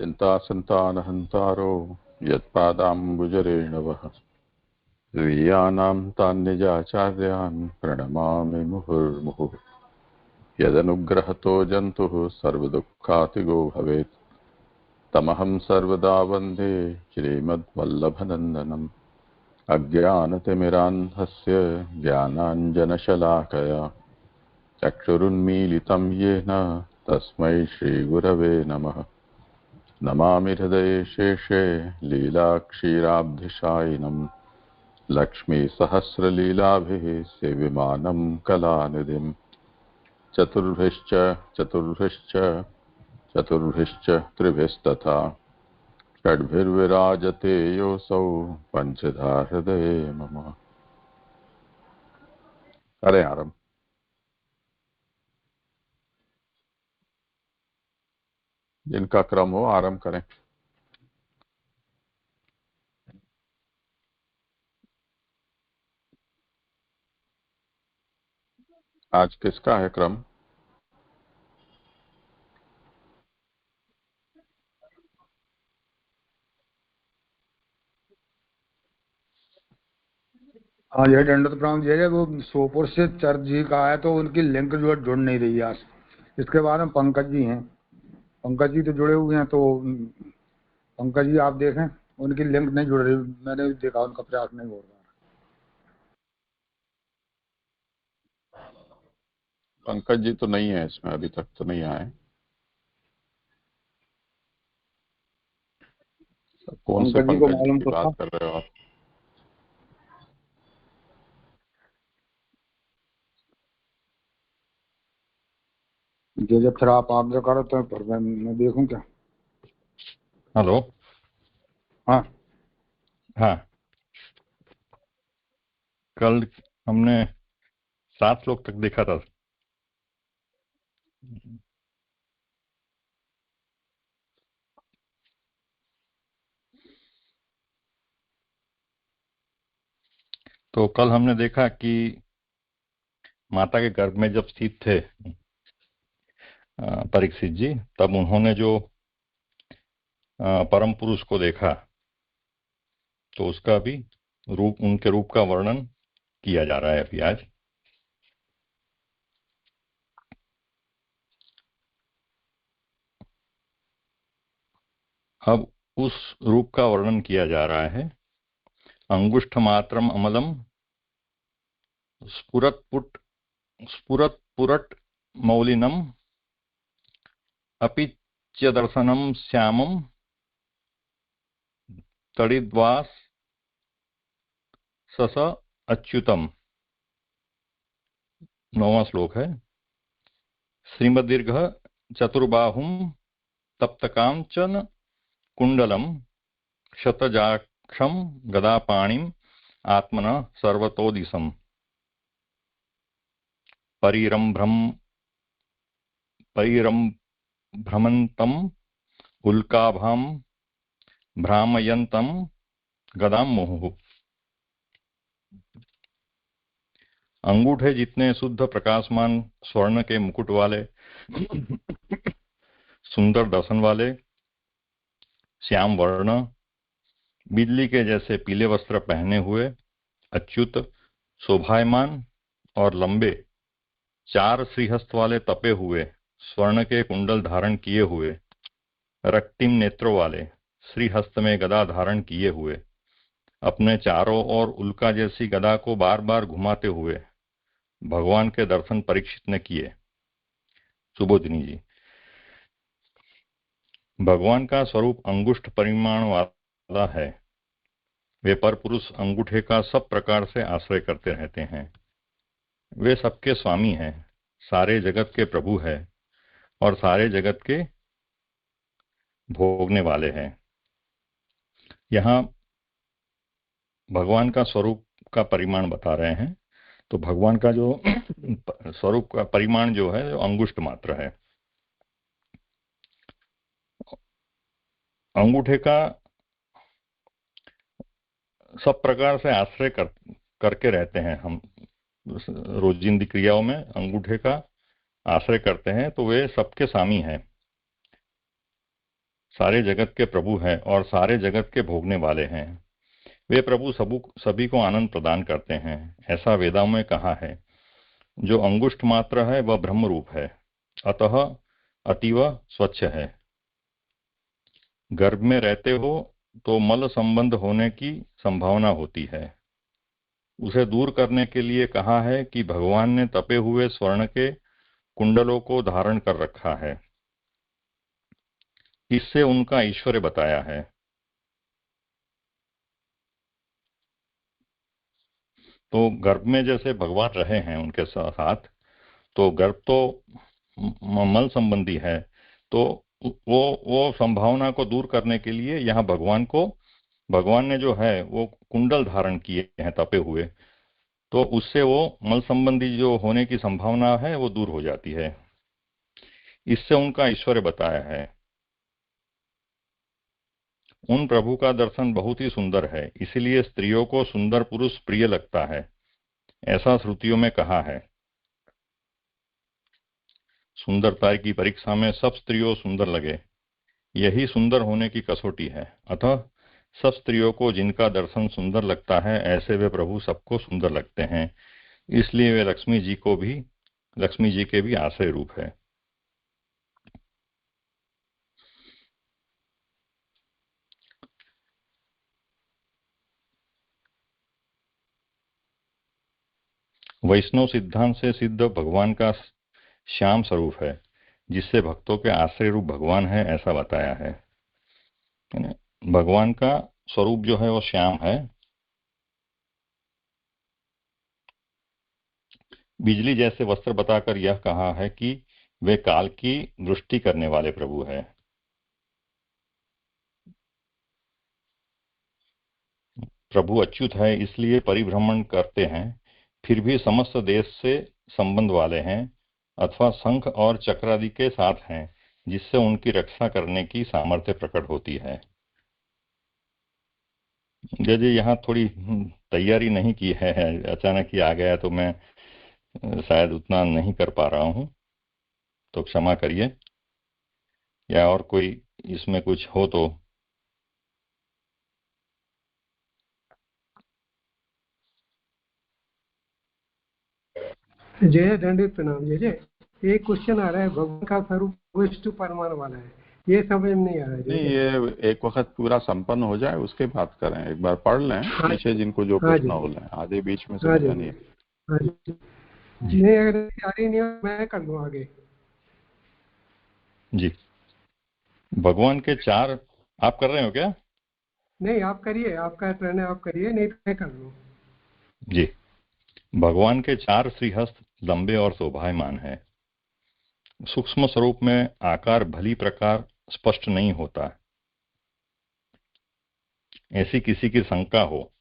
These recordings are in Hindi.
चिन्तासन्तानहन्तारो यत्पादाम्बुजरेणवः स्वीयानां तान्निजाचार्यान् प्रणमामि मुहुर्मुहुः। यदनुग्रहतो जन्तुः सर्वदुःखातिगो भवेत् तमहं सर्वदा वन्दे श्रीमद्वल्लभनन्दनम्। अज्ञानतिमिरान्धस्य ज्ञानाञ्जनशलाकया चक्षुरुन्मीलितं येन तस्मै श्रीगुरवे नमः। नमामि हृदये शेषे लीलाक्षीराब्धिशायिनम् लक्ष्मीसहस्रलीलाभिः सेव्यमानं कलानिधिम्। चतुर्भिश्च त्रिभिस्तथा षड्भिर्विराजते योऽसौ पञ्चधा हृदये मम। करें आरंभ। जिनका क्रम हो आरंभ करें। आज किसका है क्रम? हाँ जय दंडोत प्रणाम जय। वो सोपुर से चर्च जी का है तो उनकी लिंक जो है जुड़ नहीं रही है। इसके बाद में पंकज जी हैं, पंकज जी तो जुड़े हुए हैं, तो पंकज जी आप देखें उनकी लिंक नहीं जुड़ रही। मैंने भी देखा उनका प्रयास नहीं हो रहा। पंकज जी तो नहीं है इसमें, अभी तक तो नहीं आए। कौन से पंकज जी को पंकज जी मालूम की तो था। बात कर रहे हो आप? जब फिर आप आज्ञा करो तो फिर मैं देखूं क्या। हेलो। हाँ हाँ, कल हमने 7 श्लोक तक देखा था। तो कल हमने देखा कि माता के गर्भ में जब स्थित थे परीक्षित जी, तब उन्होंने जो परम पुरुष को देखा तो उसका भी उनके रूप का वर्णन किया जा रहा है अभी आज। अब उस रूप का वर्णन किया जा रहा है। अंगुष्ठ मात्रम अमलम स्फुरत पुरट मौलिनम अपि च दर्शनम श्यामम तड़िद्वास सस अच्युतम। 9वां श्लोक है। श्रीमदीर्घ चतुर्बाहुम तप्तकांचन कुंडलम शतजाक्षम गदापाणिम आत्मन सर्वतोदिशम परिरंभ्रमंतम उल्काभाम भ्रामयंतम गदाम मुहुः। अंगूठे जितने शुद्ध प्रकाशमान स्वर्ण के मुकुट वाले सुंदर दर्शन वाले, श्याम वर्ण, बिजली के जैसे पीले वस्त्र पहने हुए, अच्युत, शोभायमान और लंबे 4 श्रीहस्त वाले तपे हुए, स्वर्ण के कुंडल धारण किए हुए, रक्तिम नेत्रों वाले, श्रीहस्त में गदा धारण किए हुए, अपने चारों ओर उल्का जैसी गदा को बार बार घुमाते हुए भगवान के दर्शन परीक्षित ने किए। सुबोधिनी जी, भगवान का स्वरूप अंगुष्ठ परिमाण वाला है। वे पर पुरुष अंगूठे का सब प्रकार से आश्रय करते रहते हैं। वे सबके स्वामी हैं, सारे जगत के प्रभु हैं और सारे जगत के भोगने वाले हैं। यहाँ भगवान का स्वरूप का परिमाण बता रहे हैं। तो भगवान का जो स्वरूप का परिमाण जो है, अंगुष्ठ मात्र है। अंगूठे का सब प्रकार से आश्रय करके रहते हैं। हम रोजिंदी क्रियाओं में अंगूठे का आश्रय करते हैं, तो वे सबके स्वामी हैं। सारे जगत के प्रभु हैं और सारे जगत के भोगने वाले हैं। वे प्रभु सभी को आनंद प्रदान करते हैं। ऐसा वेदाओं में कहा है। जो अंगुष्ठ मात्र है वह ब्रह्म रूप है, अतः अतीव स्वच्छ है। गर्भ में रहते हो तो मल संबंध होने की संभावना होती है। उसे दूर करने के लिए कहा है कि भगवान ने तपे हुए स्वर्ण के कुंडलों को धारण कर रखा है। इससे उनका ऐश्वर्य बताया है। तो गर्भ में जैसे भगवान रहे हैं उनके साथ, तो गर्भ तो मल संबंधी है, तो वो संभावना को दूर करने के लिए यहाँ भगवान ने जो है वो कुंडल धारण किए हैं तपे हुए, तो उससे वो मल संबंधी जो होने की संभावना है वो दूर हो जाती है। इससे उनका ऐश्वर्य बताया है। उन प्रभु का दर्शन बहुत ही सुंदर है, इसलिए स्त्रियों को सुंदर पुरुष प्रिय लगता है, ऐसा श्रुतियों में कहा है। सुंदरता की परीक्षा में सब स्त्रियों सुंदर लगे, यही सुंदर होने की कसौटी है। अतः सब स्त्रियों को जिनका दर्शन सुंदर लगता है, ऐसे वे प्रभु सबको सुंदर लगते हैं, इसलिए वे लक्ष्मी जी के भी आश्रय रूप है। वैष्णव सिद्धांत से सिद्ध भगवान का श्याम स्वरूप है, जिससे भक्तों के आश्रय रूप भगवान है, ऐसा बताया है। भगवान का स्वरूप जो है वो श्याम है। बिजली जैसे वस्त्र बताकर यह कहा है कि वे काल की दृष्टि करने वाले प्रभु है। प्रभु अच्युत है, इसलिए परिभ्रमण करते हैं, फिर भी समस्त देश से संबंध वाले हैं, अथवा शंख और चक्रादि के साथ हैं, जिससे उनकी रक्षा करने की सामर्थ्य प्रकट होती है। जी यहाँ थोड़ी तैयारी नहीं की है, अचानक ही आ गया तो मैं शायद उतना नहीं कर पा रहा हूँ, तो क्षमा करिए। या और कोई इसमें कुछ हो तो। जय दंडित प्रणाम। जय एक क्वेश्चन आ रहा है, भगवान का स्वरूप विष्णु परमाणु वाला है, ये समझ में नहीं आ रहा है। नहीं, ये एक वक्त पूरा संपन्न हो जाए उसके बात करें, एक बार पढ़ लें पीछे जिनको जो प्रश्न हो लें, आधे बीच में समझा नहीं। नहीं अगर तैयारी नहीं हो मैं कर लूँ आगे। जी भगवान के चार, आप कर रहे हो क्या? नहीं आप करिए, आपका टर्न है, आप करिए, नहीं तो मैं कर लूँ। जी भगवान के चार श्रीहस्त लंबे और शोभायमान है। सूक्ष्म स्वरूप में आकार भली प्रकार स्पष्ट नहीं होता, ऐसी किसी की शंका हो,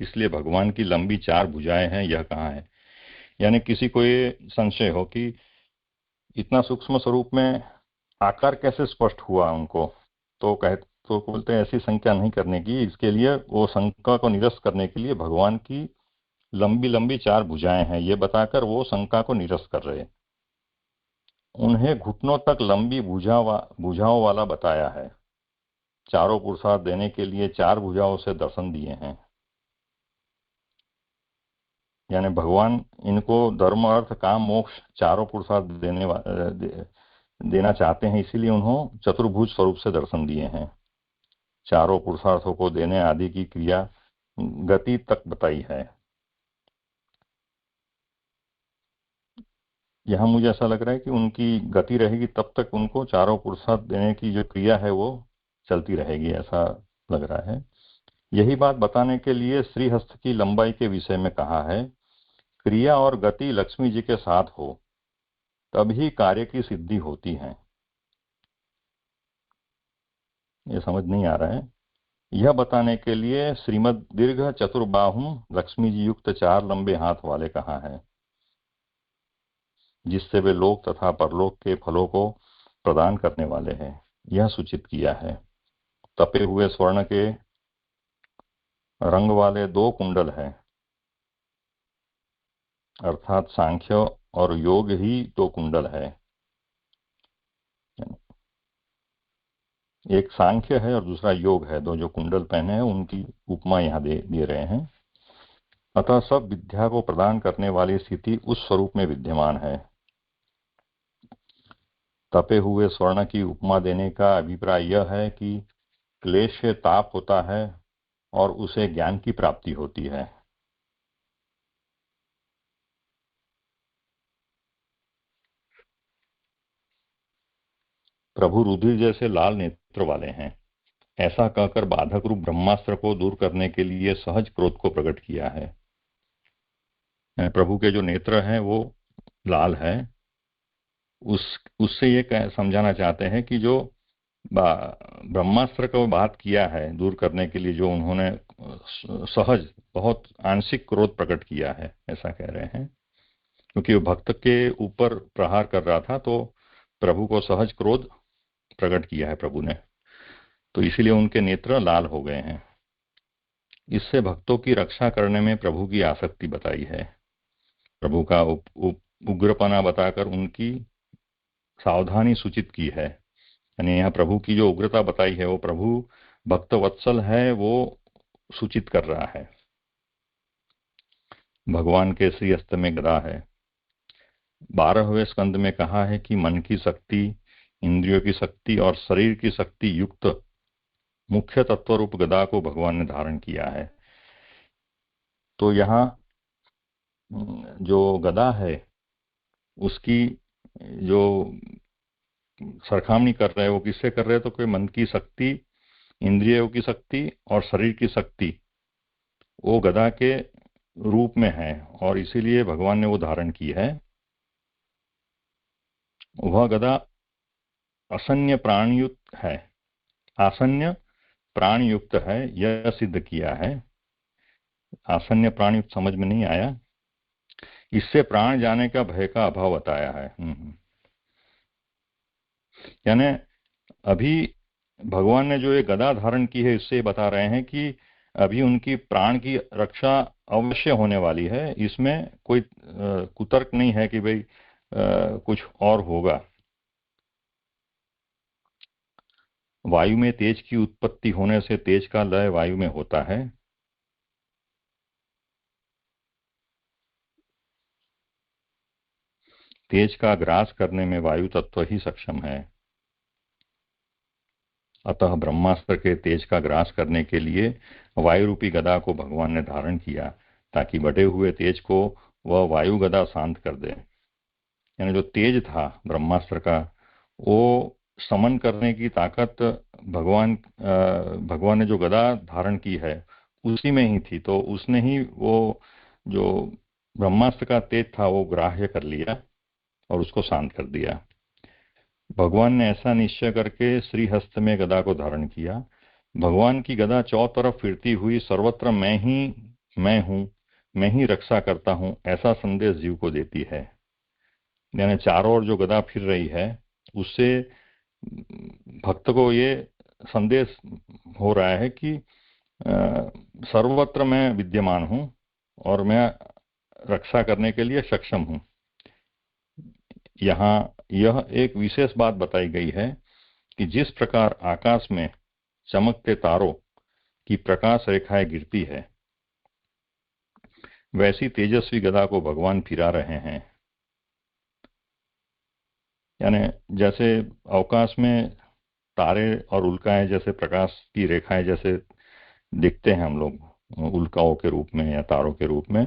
इसलिए भगवान की लंबी चार भुजाएं हैं यह कहा है। यानी किसी को ये संशय हो कि इतना सूक्ष्म स्वरूप में आकार कैसे स्पष्ट हुआ उनको, तो बोलते हैं ऐसी शंका नहीं करने की। इसके लिए वो शंका को निरस्त करने के लिए भगवान की लंबी लंबी चार भुजाएं हैं, ये बताकर वो शंका को निरस्त कर रहे। उन्हें घुटनों तक लंबी भुजाओं वाला बताया है। चारों पुरुषार्थ देने के लिए चार भुजाओं से दर्शन दिए हैं। यानी भगवान इनको धर्म अर्थ काम मोक्ष चारों पुरुषार्थ देना चाहते हैं, इसीलिए उन्होंने चतुर्भुज स्वरूप से दर्शन दिए हैं। चारों पुरुषार्थों को देने आदि की क्रिया गति तक बताई है। यहाँ मुझे ऐसा लग रहा है कि उनकी गति रहेगी तब तक उनको चारों पुरुषार्थ देने की जो क्रिया है वो चलती रहेगी, ऐसा लग रहा है। यही बात बताने के लिए श्रीहस्त की लंबाई के विषय में कहा है। क्रिया और गति लक्ष्मी जी के साथ हो तभी कार्य की सिद्धि होती है। ये समझ नहीं आ रहा है। यह बताने के लिए श्रीमद दीर्घ चतुर्बाहु लक्ष्मी जी युक्त चार लंबे हाथ वाले कहा है, जिससे वे लोक तथा परलोक के फलों को प्रदान करने वाले हैं, यह सूचित किया है। तपे हुए स्वर्ण के रंग वाले दो कुंडल हैं, अर्थात सांख्य और योग ही दो कुंडल है। एक सांख्य है और दूसरा योग है, दो जो कुंडल पहने हैं उनकी उपमा यहाँ दे रहे हैं। अतः सब विद्या को प्रदान करने वाली स्थिति उस स्वरूप में विद्यमान है। तपे हुए स्वर्ण की उपमा देने का अभिप्राय यह है कि क्लेश से ताप होता है और उसे ज्ञान की प्राप्ति होती है। प्रभु रुधिर जैसे लाल नेत्र वाले हैं, ऐसा कहकर बाधक रूप ब्रह्मास्त्र को दूर करने के लिए सहज क्रोध को प्रकट किया है। प्रभु के जो नेत्र हैं वो लाल है, उससे ये समझाना चाहते हैं कि जो ब्रह्मास्त्र को बात किया है दूर करने के लिए, जो उन्होंने सहज बहुत आंशिक क्रोध प्रकट किया है, ऐसा कह रहे हैं। क्योंकि वो भक्त के ऊपर प्रहार कर रहा था तो प्रभु को सहज क्रोध प्रकट किया है प्रभु ने, तो इसीलिए उनके नेत्र लाल हो गए हैं। इससे भक्तों की रक्षा करने में प्रभु की आसक्ति बताई है। प्रभु का उग्रपना बताकर उनकी सावधानी सूचित की है। यानी यहाँ प्रभु की जो उग्रता बताई है वो प्रभु भक्त वत्सल है, वो सूचित कर रहा है। भगवान के श्रीहस्त में गदा है। 12वें स्कंद में कहा है कि मन की शक्ति, इंद्रियों की शक्ति और शरीर की शक्ति युक्त मुख्य तत्व रूप गदा को भगवान ने धारण किया है। तो यहाँ जो गदा है उसकी जो सरखामणी कर रहे हैं वो किससे कर रहे हैं, तो कोई मन की शक्ति, इंद्रियों की शक्ति और शरीर की शक्ति वो गदा के रूप में है और इसीलिए भगवान ने वो धारण की है। वह गदा असन्य प्राणयुक्त है, आसन्य प्राणयुक्त है, यह सिद्ध किया है। आसन्य प्राणयुक्त समझ में नहीं आया, इससे प्राण जाने का भय का अभाव बताया है। यानी अभी भगवान ने जो ये गदा धारण की है इससे बता रहे हैं कि अभी उनकी प्राण की रक्षा अवश्य होने वाली है। इसमें कोई कुतर्क नहीं है कि भाई कुछ और होगा। वायु में तेज की उत्पत्ति होने से तेज का लय वायु में होता है। तेज का ग्रास करने में वायु तत्व ही सक्षम है। अतः ब्रह्मास्त्र के तेज का ग्रास करने के लिए वायु रूपी गदा को भगवान ने धारण किया ताकि बढ़े हुए तेज को वह वायु गदा शांत कर दे। यानी जो तेज था ब्रह्मास्त्र का वो समन करने की ताकत भगवान ने जो गदा धारण की है उसी में ही थी, तो उसने ही वो जो ब्रह्मास्त्र का तेज था वो ग्राह्य कर लिया और उसको शांत कर दिया। भगवान ने ऐसा निश्चय करके श्रीहस्त में गदा को धारण किया। भगवान की गदा चौतरफ फिरती हुई सर्वत्र मैं हूं, मैं ही रक्षा करता हूं, ऐसा संदेश जीव को देती है। यानी चारों ओर जो गदा फिर रही है उससे भक्त को ये संदेश हो रहा है कि सर्वत्र मैं विद्यमान हूं और मैं रक्षा करने के लिए सक्षम हूं। यहाँ यह एक विशेष बात बताई गई है कि जिस प्रकार आकाश में चमकते तारों की प्रकाश रेखाएं गिरती है, वैसी तेजस्वी गदा को भगवान फिरा रहे हैं। यानी जैसे अवकाश में तारे और उल्काएं जैसे प्रकाश की रेखाएं जैसे दिखते हैं हम लोग उल्काओं के रूप में या तारों के रूप में,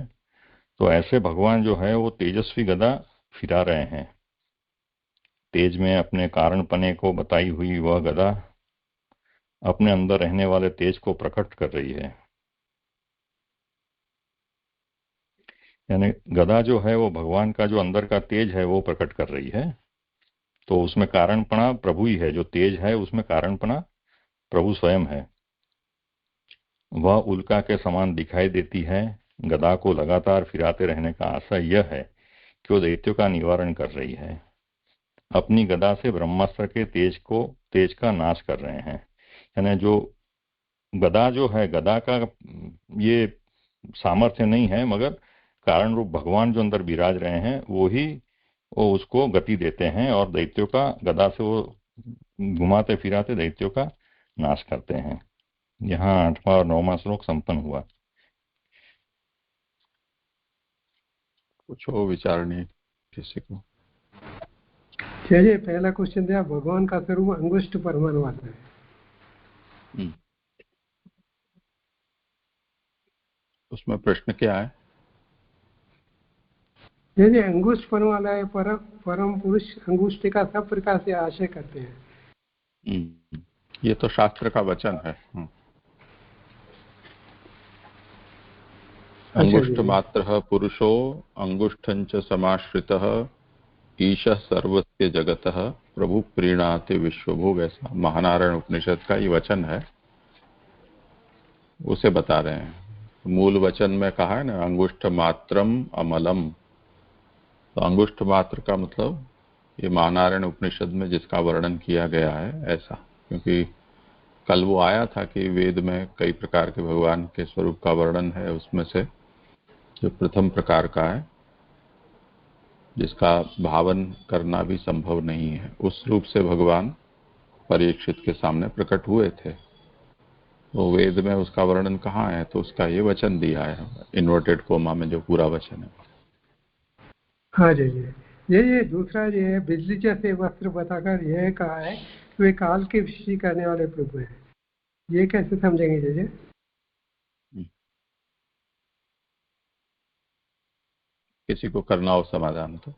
तो ऐसे भगवान जो है वो तेजस्वी गदा फिरा रहे हैं। तेज में अपने कारणपने को बताई हुई वह गदा अपने अंदर रहने वाले तेज को प्रकट कर रही है। यानी गदा जो है वो भगवान का जो अंदर का तेज है वो प्रकट कर रही है। तो उसमें कारणपना प्रभु ही है, जो तेज है उसमें कारणपना प्रभु स्वयं है। वह उल्का के समान दिखाई देती है। गदा को लगातार फिराते रहने का आशय यह है कि वो दैत्यों का निवारण कर रही है। अपनी गदा से ब्रह्मास्त्र के तेज का नाश कर रहे हैं। यानी जो गदा जो है, गदा का ये सामर्थ्य नहीं है, मगर कारण रूप भगवान जो अंदर विराज रहे हैं वो उसको गति देते हैं और दैत्यों का गदा से वो घुमाते फिराते दैत्यों का नाश करते हैं। यहाँ 8वां और 9वां श्लोक संपन्न हुआ। कुछ हो विचारणी किसी को? चलिए, पहला क्वेश्चन दिया, भगवान का स्वरूप अंगुष्ठ परमाणु वाला है। उसमें प्रश्न क्या है? यदि अंगुष्ठ परम वाला है, परम पुरुष अंगुष्ठ का सब प्रकार से आशय करते हैं। ये तो शास्त्र का वचन है। अंगुष्ठ मात्र पुरुषो अंगुष्ठंच समाश्रितः ईशः सर्वस्य जगतः प्रभु प्रीणाति विश्वभोग, ऐसा महानारायण उपनिषद का ये वचन है, उसे बता रहे हैं। मूल वचन में कहा है ना, अंगुष्ठ मात्रम अमलम। तो अंगुष्ठ मात्र का मतलब ये महानारायण उपनिषद में जिसका वर्णन किया गया है ऐसा, क्योंकि कल वो आया था कि वेद में कई प्रकार के भगवान के स्वरूप का वर्णन है, उसमें से जो प्रथम प्रकार का है जिसका भावन करना भी संभव नहीं है, उस रूप से भगवान परीक्षित के सामने प्रकट हुए थे। वो वेद में उसका वर्णन कहाँ है? तो उसका ये वचन दिया है इन्वर्टेड कोमा में जो पूरा वचन है। हाँ जी जी। ये दूसरा जो है, बिजली जैसे वस्त्र बताकर यह कहा है कि वे काल की सृष्टि करने वाले प्रभु हैं। ये कैसे समझेंगे जी? किसी को करना हो समाधान तो?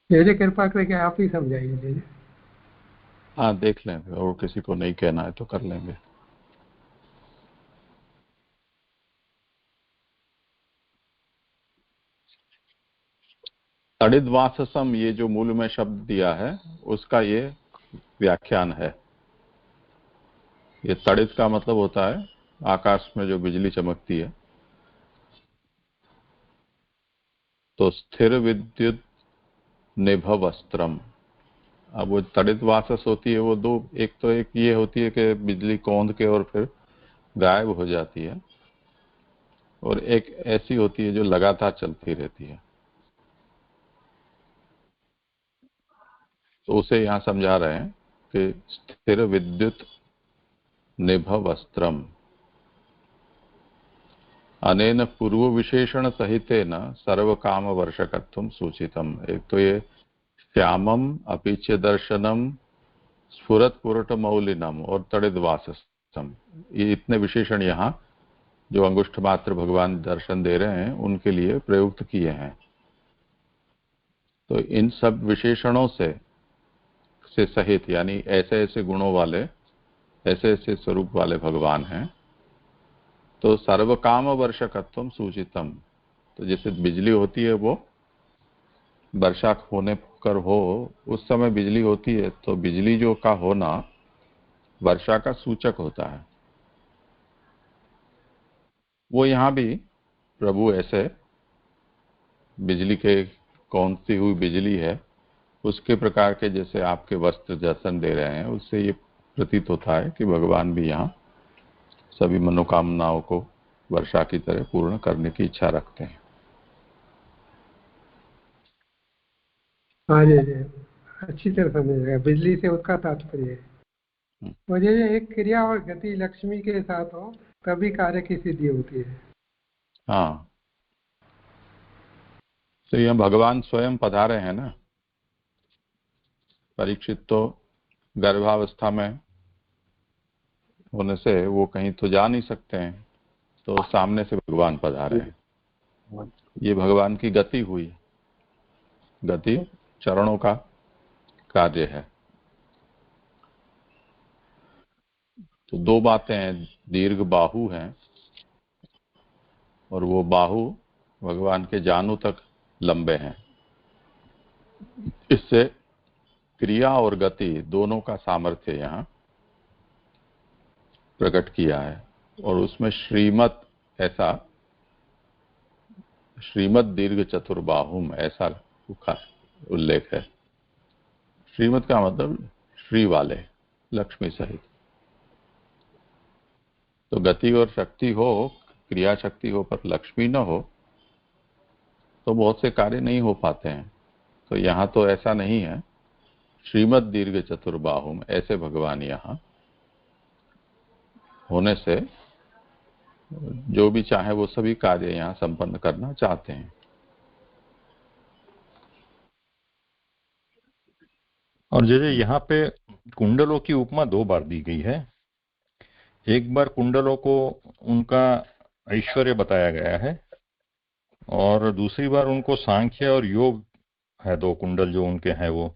जी कृपा करके आप ही समझाइए जी। हाँ देख लेंगे, और किसी को नहीं कहना है तो कर लेंगे। तड़िद्वाससम, ये जो मूल में शब्द दिया है उसका ये व्याख्यान है। ये तड़ित का मतलब होता है आकाश में जो बिजली चमकती है। तो स्थिर विद्युत निभ वस्त्रम, अब वो तड़ित वासस होती है वो दो, एक तो एक ये होती है कि बिजली कौंध के और फिर गायब हो जाती है, और एक ऐसी होती है जो लगातार चलती रहती है। तो उसे यहाँ समझा रहे हैं कि स्थिर विद्युत निभ वस्त्रम अनेन पूर्व विशेषण सहितेन सर्व काम वर्षकत्वम सूचितम। एक तो ये श्यामम अपीच्य दर्शनम स्फुरत पुरट मौलिनम और तड़िद्वाससम, ये इतने विशेषण यहाँ जो अंगुष्ठ मात्र भगवान दर्शन दे रहे हैं उनके लिए प्रयुक्त किए हैं। तो इन सब विशेषणों से सहित, यानी ऐसे ऐसे गुणों वाले, ऐसे ऐसे स्वरूप वाले भगवान हैं। तो सर्व काम वर्षकत्वम सूचितम, तो जैसे बिजली होती है वो वर्षा होने कर हो, उस समय बिजली होती है, तो बिजली जो का होना वर्षा का सूचक होता है। वो यहाँ भी प्रभु ऐसे बिजली के, कौन सी हुई बिजली है उसके प्रकार के जैसे आपके वस्त्र दर्शन दे रहे हैं, उससे ये प्रतीत होता है कि भगवान भी यहाँ सभी मनोकामनाओं को वर्षा की तरह पूर्ण करने की इच्छा रखते हैं। हाँ जी जी, अच्छी तरह समझेगा। बिजली से उसका तात्पर्य है। और ये एक क्रिया और गति लक्ष्मी के साथ हो तभी कार्य की सिद्धि होती है। हाँ, तो यह भगवान स्वयं पधारे हैं ना। परीक्षित तो गर्भावस्था में होने से वो कहीं तो जा नहीं सकते हैं, तो सामने से भगवान पधारे हैं। ये भगवान की गति हुई, गति चरणों का कार्य है। तो दो बातें हैं, दीर्घ बाहु हैं और वो बाहु भगवान के जानू तक लंबे हैं। इससे क्रिया और गति दोनों का सामर्थ्य यहाँ प्रकट किया है। और उसमें श्रीमत ऐसा, श्रीमद दीर्घ चतुर्बाहुम ऐसा उल्लेख है। श्रीमत का मतलब श्री वाले, लक्ष्मी सहित। तो गति और शक्ति हो, क्रिया शक्ति हो, पर लक्ष्मी न हो तो बहुत से कार्य नहीं हो पाते हैं। तो यहाँ तो ऐसा नहीं है। श्रीमद दीर्घ चतुर्बाहुम ऐसे भगवान यहाँ होने से जो भी चाहे वो सभी कार्य यहाँ संपन्न करना चाहते हैं। और जैसे यहाँ पे कुंडलों की उपमा दो बार दी गई है। एक बार कुंडलों को उनका ऐश्वर्य बताया गया है और दूसरी बार उनको सांख्य और योग है, दो कुंडल जो उनके हैं वो।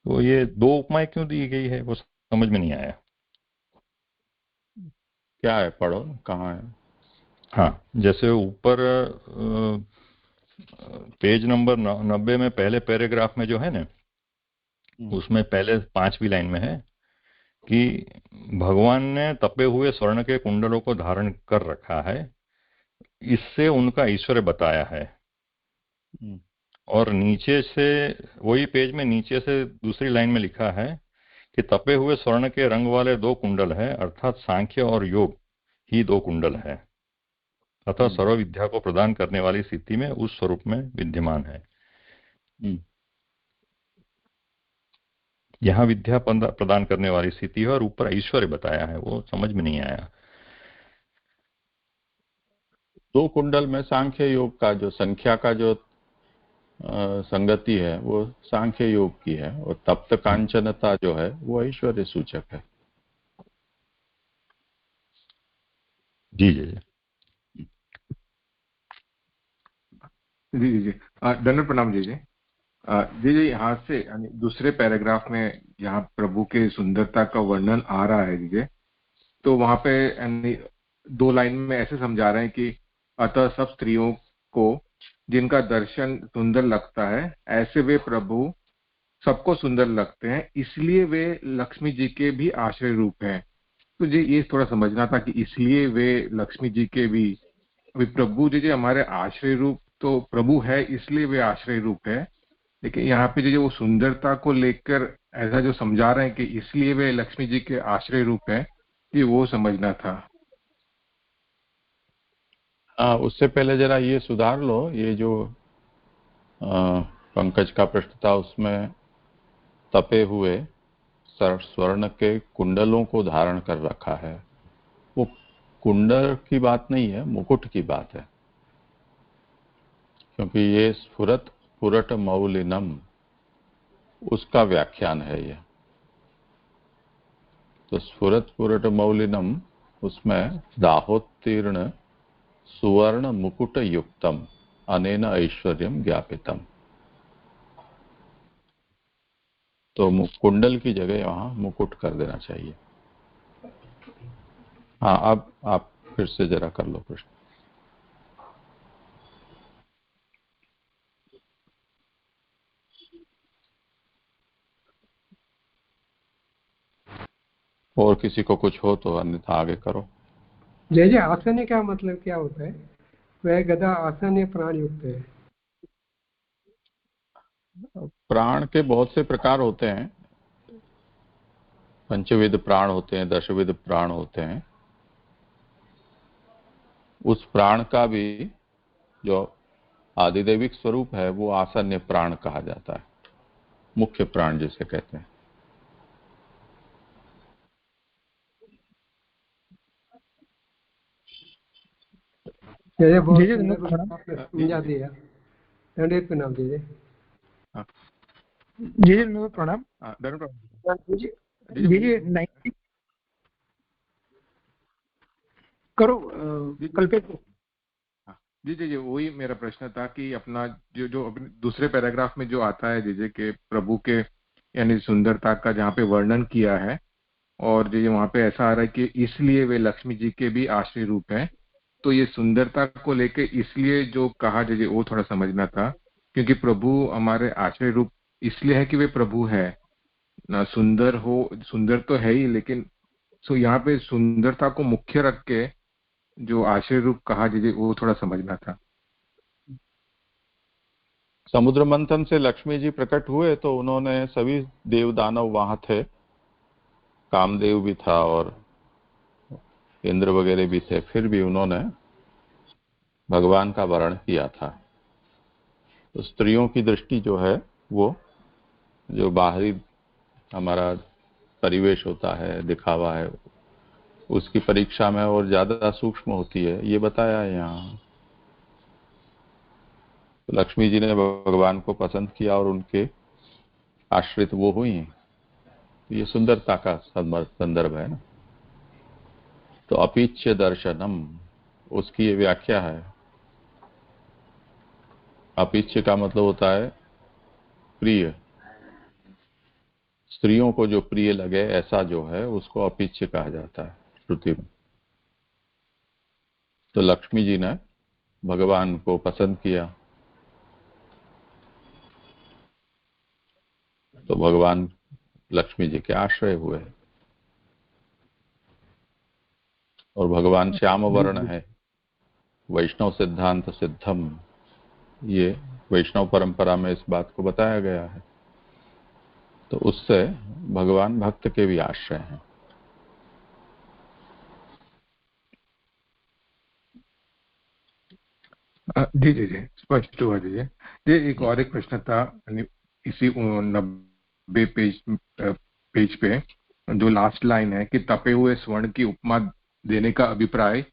तो ये दो उपमाएं क्यों दी गई है वो समझ में नहीं आया। क्या है, पढ़ो, कहाँ है? हाँ, जैसे ऊपर पेज नंबर 90 में पहले पैराग्राफ में जो है ना, उसमें पहले 5वीं लाइन में है कि भगवान ने तपे हुए स्वर्ण के कुंडलों को धारण कर रखा है, इससे उनका ईश्वर बताया है। और नीचे से वही पेज में नीचे से दूसरी लाइन में लिखा है कि तपे हुए स्वर्ण के रंग वाले दो कुंडल है, अर्थात सांख्य और योग ही दो कुंडल है, अतः सर्व विद्या को प्रदान करने वाली स्थिति में उस स्वरूप में विद्यमान है। यहाँ विद्या प्रदान करने वाली स्थिति है और ऊपर ऐश्वर्य बताया है, वो समझ में नहीं आया। दो कुंडल में सांख्य योग का जो संख्या का जो संगति है वो सांख्य योग की है, और तप्त कांचनता जो है वो ऐश्वर्य सूचक है। जी जी जी जी जी धन्यवाद, प्रणाम जी जी। जी जी, यहाँ से यानी दूसरे पैराग्राफ में यहाँ प्रभु के सुंदरता का वर्णन आ रहा है जी। तो वहाँ पे यानी 2 लाइन में ऐसे समझा रहे हैं कि अतः सब स्त्रियों को जिनका दर्शन सुंदर लगता है, ऐसे वे प्रभु सबको सुंदर लगते हैं, इसलिए वे लक्ष्मी जी के भी आश्रय रूप हैं। तो जी ये थोड़ा समझना था कि इसलिए वे लक्ष्मी जी के भी, अभी प्रभु जी हमारे आश्रय रूप तो प्रभु है इसलिए वे आश्रय रूप है, लेकिन यहाँ पे जो वो सुंदरता को लेकर ऐसा जो समझा रहे हैं कि इसलिए वे लक्ष्मी जी के आश्रय रूप है, ये वो समझना था। उससे पहले जरा ये सुधार लो, ये जो पंकज का प्रश्न था उसमें तपे हुए स्वर्ण के कुंडलों को धारण कर रखा है, वो कुंडल की बात नहीं है, मुकुट की बात है। क्योंकि ये स्फुरत पुरट मौलिनम उसका व्याख्यान है ये। तो स्फुरत पुरट मौलिनम उसमें दाहोत्तीर्ण सुवर्ण मुकुट युक्तम अनेन ऐश्वर्यम ज्ञापितम। तो कुंडल की जगह वहां मुकुट कर देना चाहिए। हाँ, अब आप फिर से जरा कर लो प्रश्न। और किसी को कुछ हो तो अन्यथा आगे करो। जय जय, आसन्य क्या मतलब क्या होता है? वह गदा आसन्य प्राण युक्त है। प्राण के बहुत से प्रकार होते हैं, पंचविध प्राण होते हैं, दशविध प्राण होते हैं। उस प्राण का भी जो आदिदेविक स्वरूप है वो आसन्य प्राण कहा जाता है, मुख्य प्राण जिसे कहते हैं। समझा दिया। दंडित प्रणाम जी जी। प्रणाम जी जी। 90 करो कल्पेश। जी जी जी, वही मेरा प्रश्न था कि अपना जो जो अपने दूसरे पैराग्राफ में जो आता है जैसे कि प्रभु के यानी सुंदरता का जहाँ पे वर्णन किया है, और जो वहाँ पे ऐसा आ रहा है कि इसलिए वे लक्ष्मी जी के भी आश्रय रूप हैं। तो ये सुंदरता को लेके इसलिए जो कहा जैसे वो थोड़ा समझना था, क्योंकि प्रभु हमारे आश्रय रूप इसलिए है कि वे प्रभु है ना। सुंदर हो, सुंदर तो है ही, लेकिन सो यहाँ पे सुंदरता को मुख्य रख के जो आश्रय रूप कहा जैसे वो थोड़ा समझना था। समुद्र मंथन से लक्ष्मी जी प्रकट हुए तो उन्होंने सभी देव दानव वहां थे, कामदेव भी था और इंद्र वगैरह भी थे, फिर भी उन्होंने भगवान का वर्ण किया था। तो स्त्रियों की दृष्टि जो है वो जो बाहरी हमारा परिवेश होता है, दिखावा है, उसकी परीक्षा में और ज्यादा सूक्ष्म होती है, ये बताया है यहाँ। तो लक्ष्मी जी ने भगवान को पसंद किया और उनके आश्रित वो हुई। तो ये सुंदरता का संदर्भ है ना। तो अपीच्य दर्शनम, उसकी ये व्याख्या है। अपीच्य का मतलब होता है प्रिय, स्त्रियों को जो प्रिय लगे ऐसा जो है उसको अपीच्य कहा जाता है श्रुति में। तो लक्ष्मी जी ने भगवान को पसंद किया, तो भगवान लक्ष्मी जी के आश्रय हुए। और भगवान श्याम जी वर्ण जी है, वैष्णव सिद्धांत सिद्धम, ये वैष्णव परंपरा में इस बात को बताया गया है। तो उससे भगवान भक्त के भी आश्रय हैं। जी जी जी, स्पष्ट हुआ जी। ये एक और एक प्रश्न था, यानी इसी 90 पेज पे जो लास्ट लाइन है कि तपे हुए स्वर्ण की उपमा देने का अभिप्राय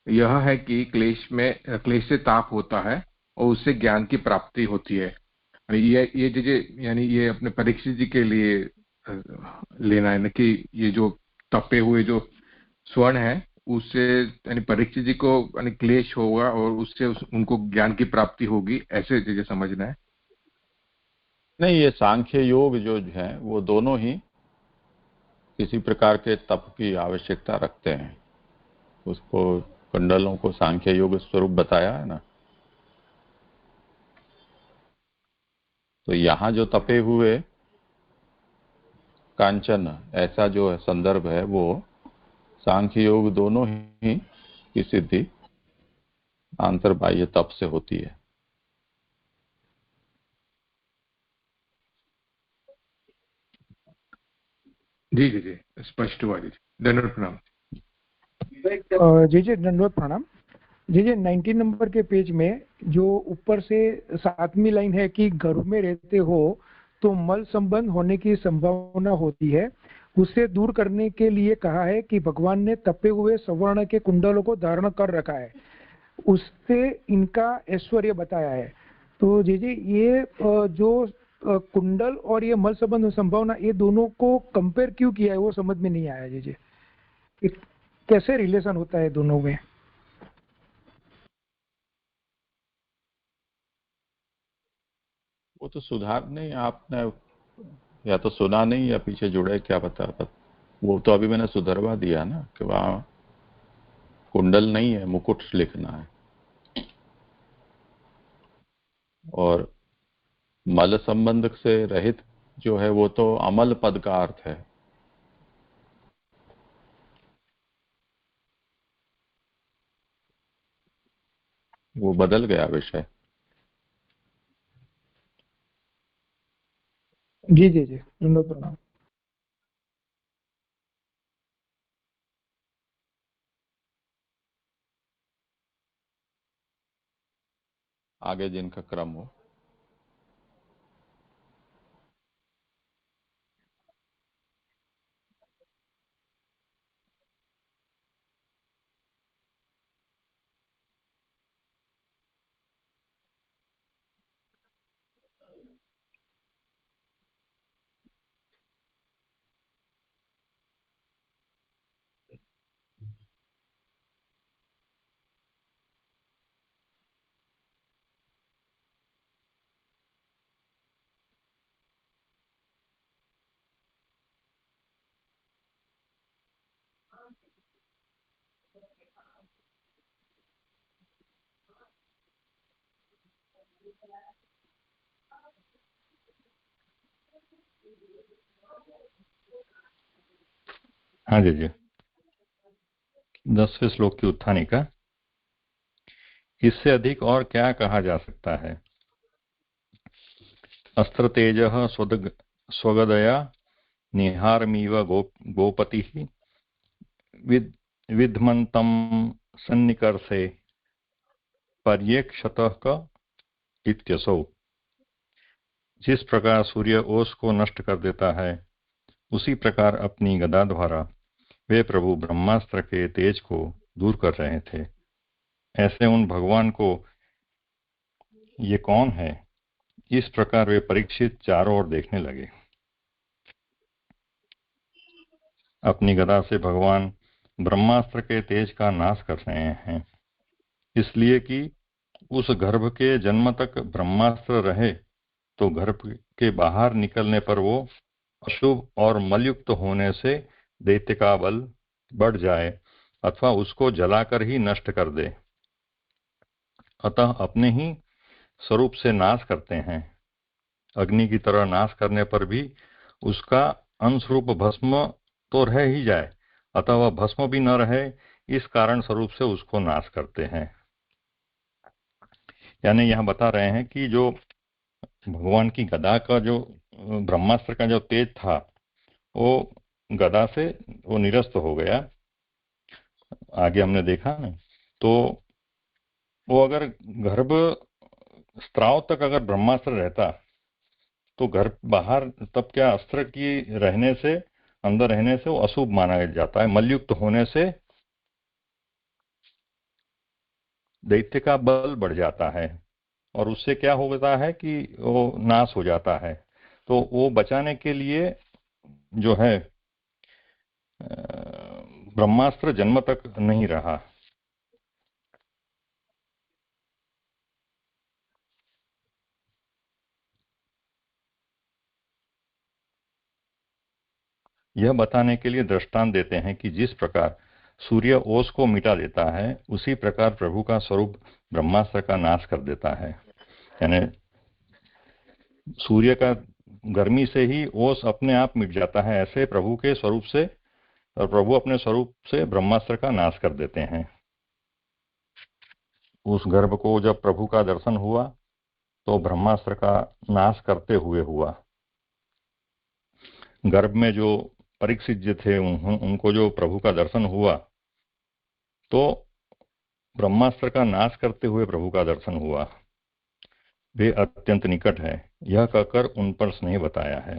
यह है कि क्लेश से ताप होता है और उससे ज्ञान की प्राप्ति होती है। ये चीजें यानी ये अपने परीक्षित जी के लिए लेना है ना, कि ये जो तपे हुए जो स्वर्ण है उससे यानी परीक्षित जी को यानी क्लेश होगा और उससे उनको ज्ञान की प्राप्ति होगी, ऐसे चीजें समझना है। नहीं, ये सांख्य योग जो है वो दोनों ही किसी प्रकार के तप की आवश्यकता रखते हैं। उसको कुंडलों को सांख्य योग स्वरूप बताया है ना। तो यहाँ जो तपे हुए कांचन, ऐसा जो है संदर्भ है वो सांख्य योग दोनों ही की सिद्धि आंतरबाह्य तप से होती है। जी जी जी, स्पष्ट हुआ जी। धन्यवाद, प्रणाम। जी जी दंडवत प्रणाम। जी जी 19 नंबर के पेज में जो ऊपर से 7वीं लाइन है कि घर में रहते हो तो मल संबंध होने की संभावना होती है, उसे दूर करने के लिए कहा है कि भगवान ने तपे हुए सवर्ण के कुंडलों को धारण कर रखा है, उससे इनका ऐश्वर्य बताया है। तो जी जी ये जो कुंडल और ये मल संबंध संभावना, ये दोनों को कंपेयर क्यों किया है वो समझ में नहीं आया। जी जी कैसे रिलेशन होता है दोनों में? वो तो सुधार नहीं, आपने या तो सुना नहीं या पीछे जुड़े, क्या पता। वो तो अभी मैंने सुधरवा दिया ना कि वहां कुंडल नहीं है, मुकुट लिखना है। और मल संबंध से रहित जो है वो तो अमल पद का अर्थ है। वो बदल गया विषय। जी जी जी दंडवत प्रणाम। आगे जिनका क्रम हो। हाँ जी 10वें श्लोक की उत्थानिका। इससे अधिक और क्या कहा जा सकता है। अस्त्र तेज स्वगदया निहारमीव गोपति विद्मन्तं सन्निकर्षे पर्येक्षतः इत्यसौ। जिस प्रकार सूर्य ओस को नष्ट कर देता है, उसी प्रकार अपनी गदा द्वारा वे प्रभु ब्रह्मास्त्र के तेज को दूर कर रहे थे। ऐसे उन भगवान को ये कौन है, इस प्रकार वे परीक्षित चारों ओर देखने लगे। अपनी गदा से भगवान ब्रह्मास्त्र के तेज का नाश कर रहे हैं, इसलिए कि उस गर्भ के जन्म तक ब्रह्मास्त्र रहे तो गर्भ के बाहर निकलने पर वो अशुभ और मलयुक्त होने से दैत्य का बल बढ़ जाए अथवा उसको जलाकर ही नष्ट कर दे। अतः अपने ही स्वरूप से नाश करते हैं। अग्नि की तरह नाश करने पर भी उसका अंशरूप भस्म तो रह ही जाए, अतः वह भस्म भी न रहे, इस कारण स्वरूप से उसको नाश करते हैं। यानी यहाँ बता रहे हैं कि जो भगवान की गदा का जो ब्रह्मास्त्र का जो तेज था, वो गदा से वो निरस्त हो गया। आगे हमने देखा ना, तो वो अगर गर्भ स्त्राव तक अगर ब्रह्मास्त्र रहता तो घर बाहर तब क्या अस्त्र की रहने से, अंदर रहने से वो अशुभ माना जाता है। मलयुक्त होने से दैत्य का बल बढ़ जाता है और उससे क्या होता है कि वो नाश हो जाता है। तो वो बचाने के लिए जो है ब्रह्मास्त्र जन्म तक नहीं रहा। यह बताने के लिए दृष्टांत देते हैं कि जिस प्रकार सूर्य ओस को मिटा देता है, उसी प्रकार प्रभु का स्वरूप ब्रह्मास्त्र का नाश कर देता है। यानी सूर्य का गर्मी से ही ओस अपने आप मिट जाता है, ऐसे प्रभु के स्वरूप से, और प्रभु अपने स्वरूप से ब्रह्मास्त्र का नाश कर देते हैं। उस गर्भ को जब प्रभु का दर्शन हुआ तो ब्रह्मास्त्र का नाश करते हुए हुआ। गर्भ में जो परीक्षित जी थे, उनको जो प्रभु का दर्शन हुआ तो ब्रह्मास्त्र का नाश करते हुए प्रभु का दर्शन हुआ। वे अत्यंत निकट है, यह कहकर उन पर स्नेह बताया है।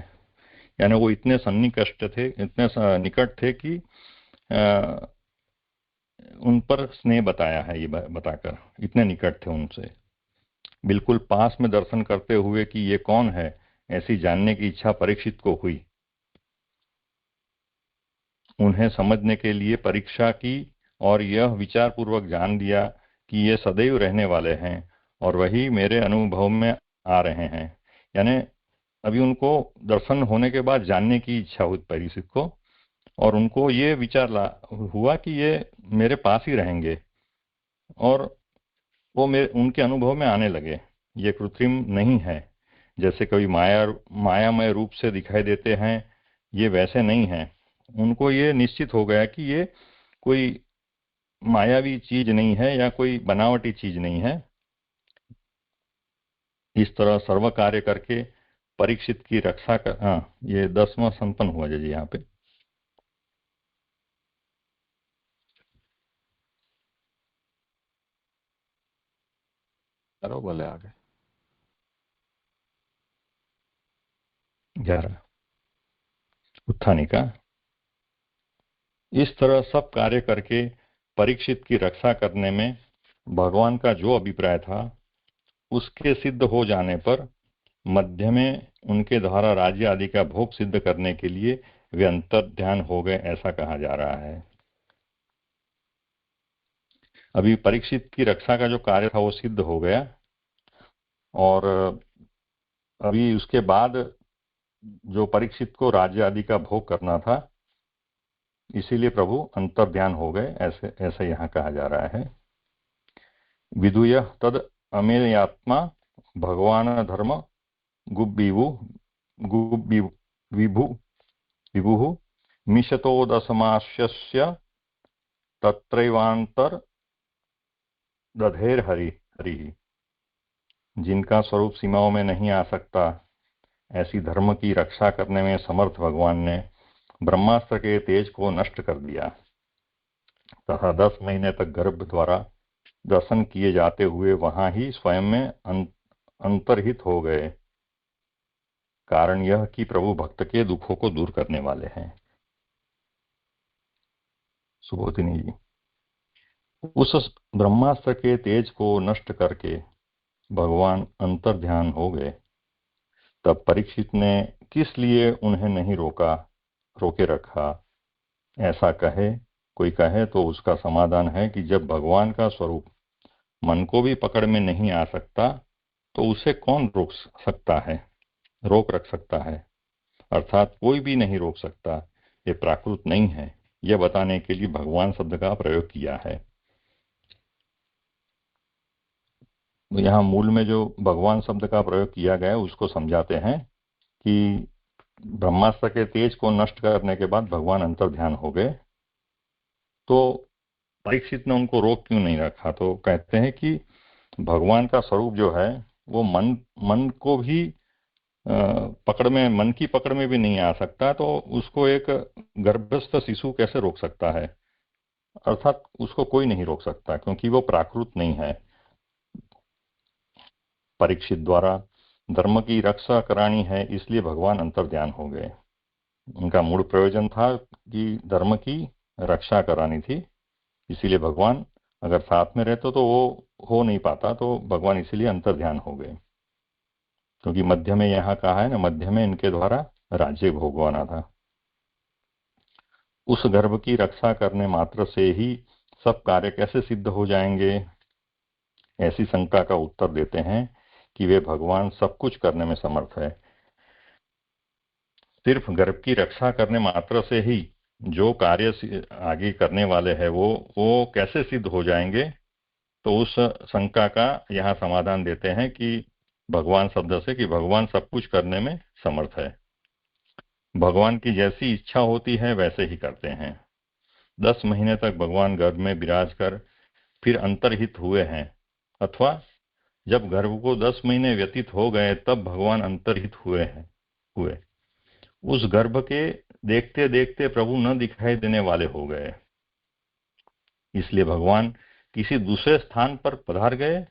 यानी वो इतने सन्निकष्ट थे, इतने निकट थे कि उन पर स्नेह बताया है। ये बताकर इतने निकट थे उनसे, बिल्कुल पास में दर्शन करते हुए कि ये कौन है, ऐसी जानने की इच्छा परीक्षित को हुई। उन्हें समझने के लिए परीक्षा की और यह विचार पूर्वक जान दिया कि ये सदैव रहने वाले हैं और वही मेरे अनुभव में आ रहे हैं। यानी अभी उनको दर्शन होने के बाद जानने की इच्छा हुई परीक्षित को, और उनको ये विचार हुआ कि ये मेरे पास ही रहेंगे, और वो उनके अनुभव में आने लगे। ये कृत्रिम नहीं है, जैसे कभी मायामय रूप से दिखाई देते हैं, ये वैसे नहीं है। उनको ये निश्चित हो गया कि ये कोई मायावी चीज नहीं है या कोई बनावटी चीज नहीं है। इस तरह सर्व कार्य करके परीक्षित की रक्षा कर, हाँ, ये 10वां संपन्न हुआ जी यहाँ पे। करो बोले आगे। 11 उत्थानिका। इस तरह सब कार्य करके परीक्षित की रक्षा करने में भगवान का जो अभिप्राय था, उसके सिद्ध हो जाने पर मध्य में उनके द्वारा राज्य आदि का भोग सिद्ध करने के लिए वे अंतर्ध्यान हो गए, ऐसा कहा जा रहा है। अभी परीक्षित की रक्षा का जो कार्य था वो सिद्ध हो गया, और अभी उसके बाद जो परीक्षित को राज्य आदि का भोग करना था, इसीलिए प्रभु अंतर्ध्यान हो गए, ऐसे यहाँ कहा जा रहा है। विदुय तद अमेयात्मा भगवान धर्म विभु मिशतो दशमास्यस्य तत्रैवांतर दधेर हरि हरि। जिनका स्वरूप सीमाओं में नहीं आ सकता, ऐसी धर्म की रक्षा करने में समर्थ भगवान ने ब्रह्मास्त्र के तेज को नष्ट कर दिया तथा 10 महीने तक गर्भ द्वारा दर्शन किए जाते हुए वहां ही स्वयं में अंतर्हित हो गए। कारण यह कि प्रभु भक्त के दुखों को दूर करने वाले हैं। सुबोधिनी जी, उस ब्रह्मास्त्र के तेज को नष्ट करके भगवान अंतर ध्यान हो गए। तब परीक्षित ने किस लिए उन्हें नहीं रोके रखा? ऐसा कोई कहे तो उसका समाधान है कि जब भगवान का स्वरूप मन को भी पकड़ में नहीं आ सकता तो उसे कौन रोक रख सकता है? अर्थात कोई भी नहीं रोक सकता, ये प्राकृत नहीं है, यह बताने के लिए भगवान शब्द का प्रयोग किया है। यहाँ मूल में जो भगवान शब्द का प्रयोग किया गया है उसको समझाते हैं कि ब्रह्मास्त्र के तेज को नष्ट करने के बाद भगवान अंतर ध्यान हो गए, तो परीक्षित ने उनको रोक क्यों नहीं रखा? तो कहते हैं कि भगवान का स्वरूप जो है वो मन को भी मन की पकड़ में भी नहीं आ सकता, तो उसको एक गर्भस्थ शिशु कैसे रोक सकता है? अर्थात उसको कोई नहीं रोक सकता क्योंकि वो प्राकृत नहीं है। परीक्षित द्वारा धर्म की रक्षा करानी है, इसलिए भगवान अंतर ध्यान हो गए। उनका मूल प्रयोजन था कि धर्म की रक्षा करानी थी, इसीलिए भगवान अगर साथ में रहते तो वो हो नहीं पाता, तो भगवान इसीलिए अंतर ध्यान हो गए। क्योंकि मध्य में यहाँ कहा है ना, मध्य में इनके द्वारा राज्य भोगवाना था। उस गर्भ की रक्षा करने मात्र से ही सब कार्य कैसे सिद्ध हो जाएंगे? ऐसी शंका का उत्तर देते हैं कि वे भगवान सब कुछ करने में समर्थ है। सिर्फ गर्भ की रक्षा करने मात्र से ही जो कार्य आगे करने वाले हैं वो कैसे सिद्ध हो जाएंगे? तो उस शंका का यहाँ समाधान देते हैं कि भगवान शब्द से, कि भगवान सब कुछ करने में समर्थ है। भगवान की जैसी इच्छा होती है वैसे ही करते हैं। 10 महीने तक भगवान गर्भ में विराज कर फिर अंतर्हित हुए हैं, अथवा जब गर्भ को 10 महीने व्यतीत हो गए तब भगवान अंतर्हित हुए। उस गर्भ के देखते देखते प्रभु न दिखाई देने वाले हो गए, इसलिए भगवान किसी दूसरे स्थान पर पधार गए।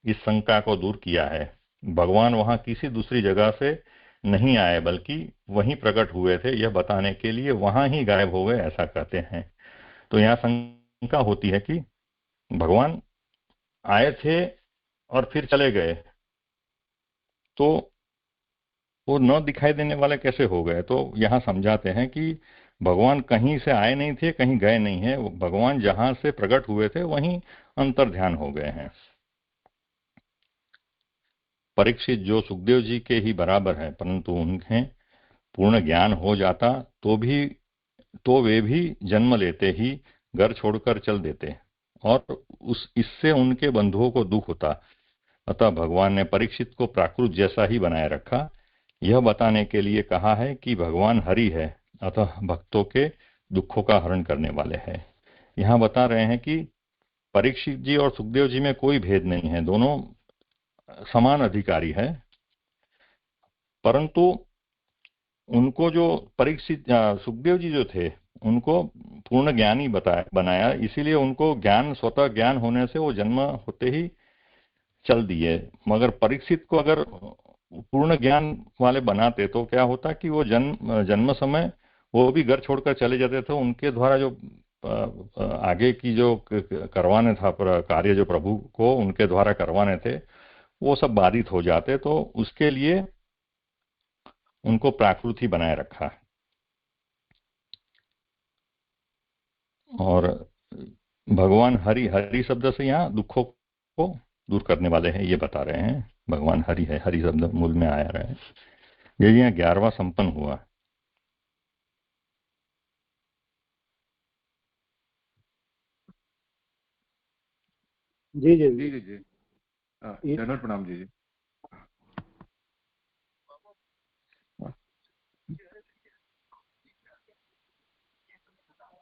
इस शंका को दूर किया है। भगवान वहां किसी दूसरी जगह से नहीं आए बल्कि वहीं प्रकट हुए थे, यह बताने के लिए वहां ही गायब हो गए, ऐसा कहते हैं। तो यहाँ शंका होती है कि भगवान आए थे और फिर चले गए, तो वो न दिखाई देने वाले कैसे हो गए? तो यहाँ समझाते हैं कि भगवान कहीं से आए नहीं थे, कहीं गए नहीं है। भगवान जहां से प्रकट हुए थे वहीं अंतर ध्यान हो गए हैं। परीक्षित जो सुखदेव जी के ही बराबर है, परंतु उन्हें पूर्ण ज्ञान हो जाता तो वे भी जन्म लेते ही घर छोड़कर चल देते और इससे उनके बंधुओं को दुख होता। अतः भगवान ने परीक्षित को प्राकृत जैसा ही बनाए रखा। यह बताने के लिए कहा है कि भगवान हरि है, अतः भक्तों के दुखों का हरण करने वाले हैं। यहाँ बता रहे हैं कि परीक्षित जी और सुखदेव जी में कोई भेद नहीं है, दोनों समान अधिकारी है। परंतु उनको जो सुखदेव जी जो थे उनको पूर्ण ज्ञानी बनाया, इसीलिए उनको स्वतः ज्ञान होने से वो जन्म होते ही चल दिए। मगर परीक्षित को अगर पूर्ण ज्ञान वाले बनाते तो क्या होता कि वो जन्म समय वो भी घर छोड़कर चले जाते थे। उनके द्वारा जो आगे की जो करवाने था कार्य, जो प्रभु को उनके द्वारा करवाने थे, वो सब बाधित हो जाते। तो उसके लिए उनको प्राकृत ही बनाए रखा। और भगवान हरि शब्द से यहाँ दुखों को दूर करने वाले हैं, ये बता रहे हैं। भगवान हरि है, हरि शब्द मूल में आया रहा है। ये यहाँ 11वां संपन्न हुआ। जी जी जी जी। धन्यवाद, प्रणाम जी जी।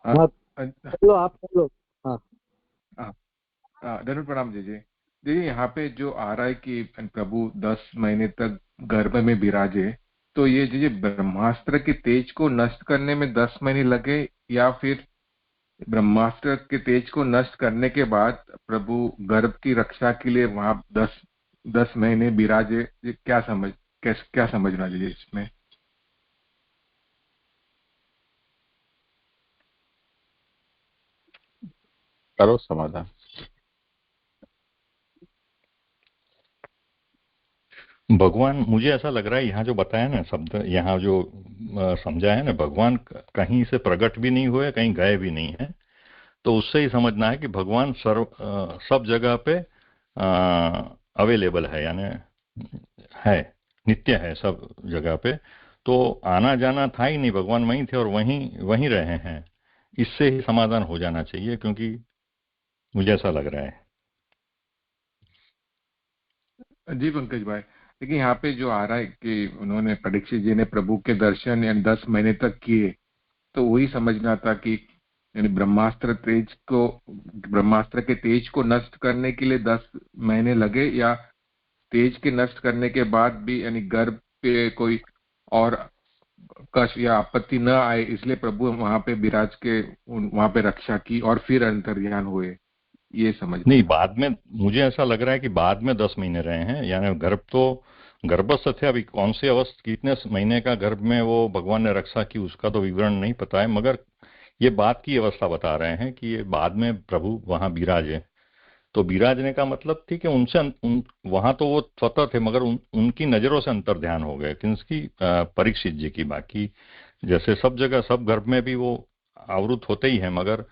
हाँ बोलो, आप बोलो। हाँ धन्यवाद प्रणाम जी जी जी। यहाँ पे जो आ रहा है कि प्रभु 10 महीने तक गर्भ में विराजे, तो ये जी ब्रह्मास्त्र के तेज को नष्ट करने में 10 महीने लगे, या फिर ब्रह्मास्त्र के तेज को नष्ट करने के बाद प्रभु गर्भ की रक्षा के लिए वहां 10 महीने विराजे? ये क्या समझना जी इसमें? करो समाधान। भगवान, मुझे ऐसा लग रहा है यहाँ जो बताया ना शब्द, यहाँ जो समझा है ना, भगवान कहीं से प्रकट भी नहीं हुए, कहीं गए भी नहीं है। तो उससे ही समझना है कि भगवान सब जगह पे अवेलेबल है, यानी है, नित्य है सब जगह पे। तो आना जाना था ही नहीं, भगवान वहीं थे और वहीं वहीं रहे हैं। इससे ही समाधान हो जाना चाहिए, क्योंकि मुझे ऐसा लग रहा है। जी पंकज भाई, लेकिन यहाँ पे जो आ रहा है कि उन्होंने, परीक्षित जी ने प्रभु के दर्शन यानी 10 महीने तक किए, तो वही समझना था कि यानी ब्रह्मास्त्र के तेज को नष्ट करने के लिए 10 महीने लगे, या तेज के नष्ट करने के बाद भी यानी गर्भ पे कोई और कष्ट या आपत्ति न आए, इसलिए प्रभु वहां पे विराज के वहां पे रक्षा की और फिर अंतर्ध्यान हुए, ये समझना नहीं, था। बाद में मुझे ऐसा लग रहा है कि बाद में 10 महीने रहे हैं, यानी गर्भस्थ थे। अभी कौन से अवस्था, कितने महीने का गर्भ में वो भगवान ने रक्षा की, उसका तो विवरण नहीं पता है, मगर ये बात की अवस्था बता रहे हैं कि ये बाद में प्रभु वहां विराजे। तो विराजने का मतलब थी कि वहां तो वो स्वतः थे, मगर उनकी नजरों से अंतर ध्यान हो गए, किसकी? परीक्षित जी की। बाकी जैसे सब जगह सब गर्भ में भी वो आवृत होते ही है, मगर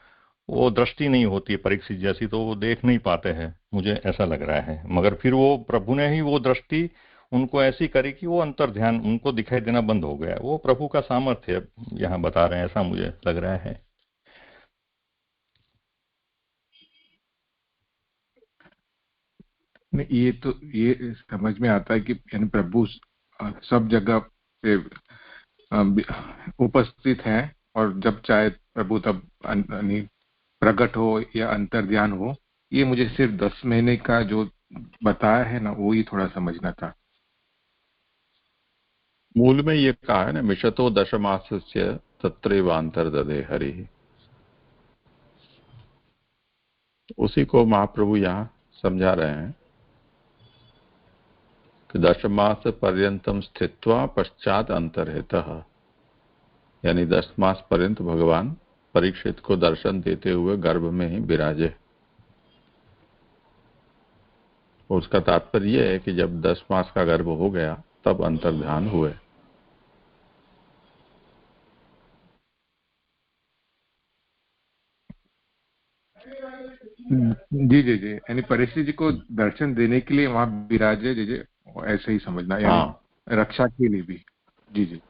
वो दृष्टि नहीं होती है परीक्षित जैसी, तो वो देख नहीं पाते हैं, मुझे ऐसा लग रहा है। मगर फिर वो प्रभु ने ही वो दृष्टि उनको ऐसी करी कि वो अंतर ध्यान उनको दिखाई देना बंद हो गया। वो प्रभु का सामर्थ्य यहाँ बता रहे हैं, ऐसा मुझे लग रहा है। नहीं, ये समझ में आता है कि यानी प्रभु सब जगह पे उपस्थित हैं, और जब चाहे प्रभु तब यानी प्रकट हो या अंतर्ध्यान हो। ये मुझे सिर्फ 10 महीने का जो बताया है ना, वो ही थोड़ा समझना था। मूल में ये कहा है ना, मिशतो दशमासस्य तत्रैवांतर्दधे हरि। उसी को महाप्रभु यहाँ समझा रहे हैं कि 10 मास पर्यंतम स्थित्वा पश्चात अंतर्हितः, यानी 10 मास पर्यंत भगवान परीक्षित को दर्शन देते हुए गर्भ में ही विराजे। उसका तात्पर्य यह है कि जब 10 मास का गर्भ हो गया तब अंतर्ध्यान हुए। जी जी जी, यानी परीक्षित जी को दर्शन देने के लिए वहां विराजे जी जी, ऐसे ही समझना, यानी हाँ। रक्षा के लिए भी। जी जी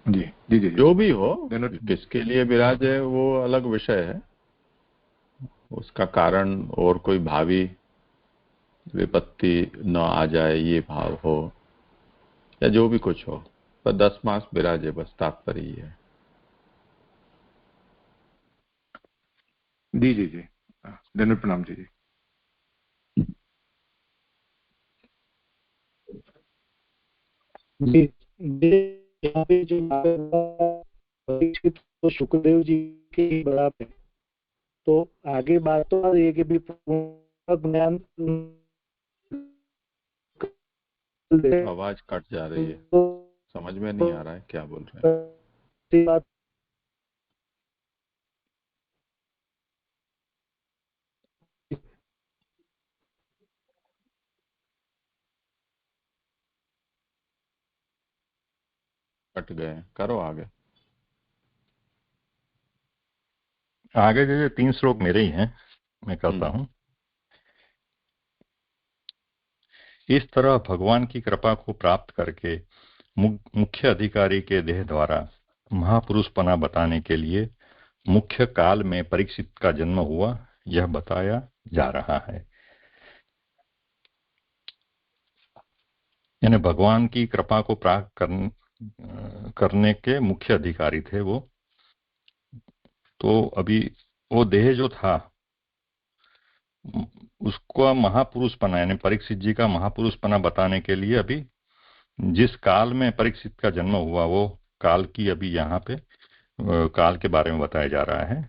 जी जी जी, जो भी हो, किसके लिए विराजे वो अलग विषय है, उसका कारण और कोई भावी विपत्ति न आ जाए ये भाव हो, या जो भी कुछ हो, पर 10 मास विराजे, बस तात्पर्य ही है। जी जी जी, धन्यवाद प्रणाम जी जी। जी यहाँ पे जो परीक्षित तो सुखदेव जी के ही बराबर है। तो आगे बात तो ये कि भी पूर्ण ज्ञान आवाज कट जा रही है, तो समझ में नहीं आ रहा है क्या बोल रहे हैं। बात कट गए, करो आगे। आगे जैसे 3 श्लोक मेरे ही हैं, मैं करता हूँ। इस तरह भगवान की कृपा को प्राप्त करके मुख्य अधिकारी के देह द्वारा महापुरुष पना बताने के लिए मुख्य काल में परीक्षित का जन्म हुआ, यह बताया जा रहा है। यानी भगवान की कृपा को प्राप्त करने के मुख्य अधिकारी थे वो, तो अभी वो देह जो था उसको महापुरुषपना यानी परीक्षित जी का महापुरुषपना बताने के लिए अभी जिस काल में परीक्षित का जन्म हुआ वो काल की अभी यहाँ पे काल के बारे में बताया जा रहा है।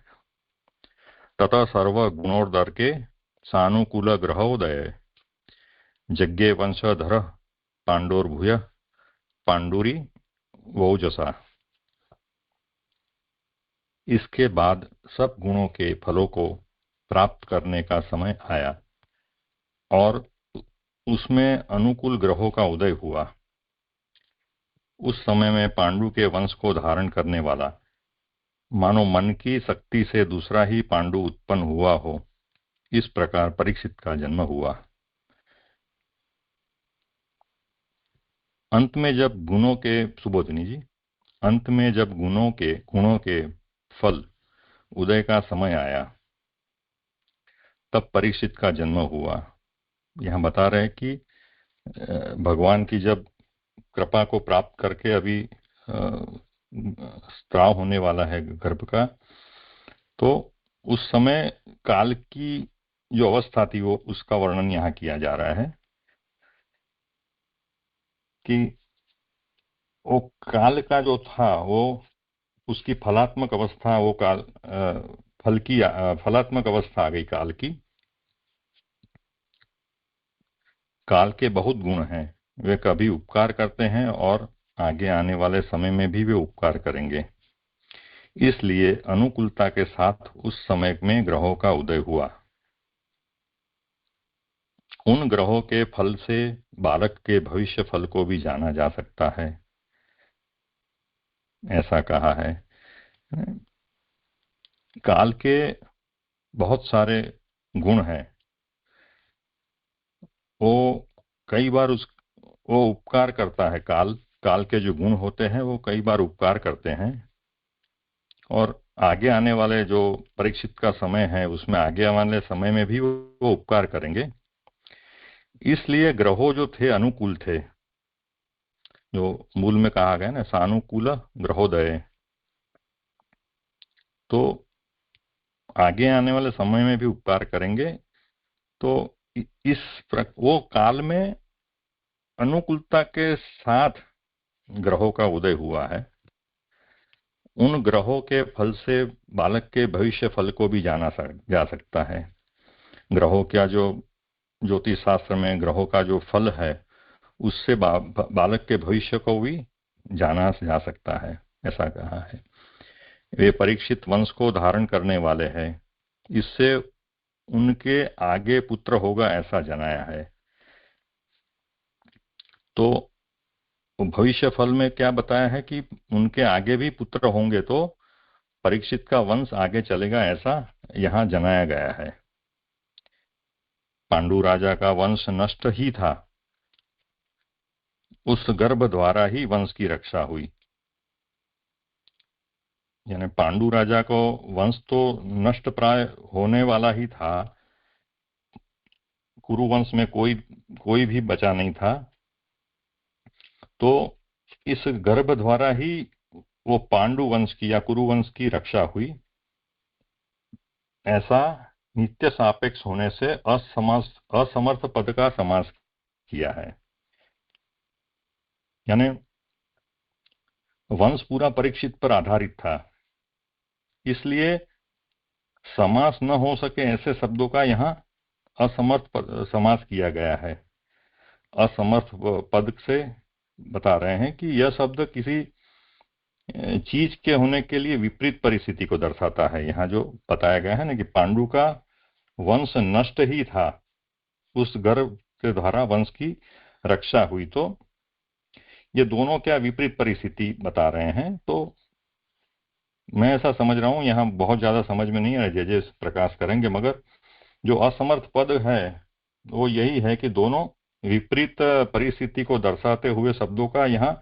तथा सर्व गुणोदर के सानुकूल ग्रहोदय जज्ञे वंशधर पांडोर्भूय पांडुरी वोजसा। इसके बाद सब गुणों के फलों को प्राप्त करने का समय आया और उसमें अनुकूल ग्रहों का उदय हुआ। उस समय में पांडु के वंश को धारण करने वाला मानो मन की शक्ति से दूसरा ही पांडु उत्पन्न हुआ हो, इस प्रकार परीक्षित का जन्म हुआ। अंत में जब गुणों के सुबोधिनी जी अंत में जब गुणों के फल उदय का समय आया तब परीक्षित का जन्म हुआ। यहाँ बता रहे हैं कि भगवान की जब कृपा को प्राप्त करके अभी स्त्राव होने वाला है गर्भ का, तो उस समय काल की जो अवस्था थी वो उसका वर्णन यहाँ किया जा रहा है कि वो काल का जो था वो उसकी फलात्मक अवस्था, वो काल फल की फलात्मक अवस्था आ गई काल की। काल के बहुत गुण हैं, वे कभी उपकार करते हैं और आगे आने वाले समय में भी वे उपकार करेंगे। इसलिए अनुकूलता के साथ उस समय में ग्रहों का उदय हुआ। उन ग्रहों के फल से बालक के भविष्य फल को भी जाना जा सकता है, ऐसा कहा है। काल के बहुत सारे गुण हैं, वो कई बार वो उपकार करता है। काल के जो गुण होते हैं वो कई बार उपकार करते हैं और आगे आने वाले जो परीक्षित का समय है उसमें आगे आने वाले समय में भी वो उपकार करेंगे। इसलिए ग्रहों जो थे अनुकूल थे, जो मूल में कहा गया ना सानुकूल ग्रहोदय, तो आगे आने वाले समय में भी उपकार करेंगे। तो वो काल में अनुकूलता के साथ ग्रहों का उदय हुआ है। उन ग्रहों के फल से बालक के भविष्य फल को भी जाना जा सकता है। ग्रहों का जो ज्योतिष शास्त्र में ग्रहों का जो फल है उससे बालक के भविष्य को भी जाना जा सकता है, ऐसा कहा है। वे परीक्षित वंश को धारण करने वाले हैं, इससे उनके आगे पुत्र होगा ऐसा जनाया है। तो भविष्य फल में क्या बताया है कि उनके आगे भी पुत्र होंगे तो परीक्षित का वंश आगे चलेगा, ऐसा यहां जनाया गया है। पांडु राजा का वंश नष्ट ही था, उस गर्भ द्वारा ही वंश की रक्षा हुई। यानी पांडु राजा को वंश तो नष्ट प्राय होने वाला ही था, कुरुवंश में कोई भी बचा नहीं था, तो इस गर्भ द्वारा ही वो पांडु वंश की या कुरुवंश की रक्षा हुई। ऐसा नित्य सापेक्ष होने से असमर्थ पद का समास किया है। यानी वंश पूरा परीक्षित पर आधारित था, इसलिए समास न हो सके ऐसे शब्दों का यहाँ असमर्थ समास किया गया है। असमर्थ पद से बता रहे हैं कि यह शब्द किसी चीज के होने के लिए विपरीत परिस्थिति को दर्शाता है। यहाँ जो बताया गया है ना कि पांडु का वंश नष्ट ही था, उस गर्भ के द्वारा वंश की रक्षा हुई, तो ये दोनों क्या विपरीत परिस्थिति बता रहे हैं। तो मैं ऐसा समझ रहा हूं, यहाँ बहुत ज्यादा समझ में नहीं आ रहा, जैसे प्रकाश करेंगे, मगर जो असमर्थ पद है वो यही है कि दोनों विपरीत परिस्थिति को दर्शाते हुए शब्दों का यहाँ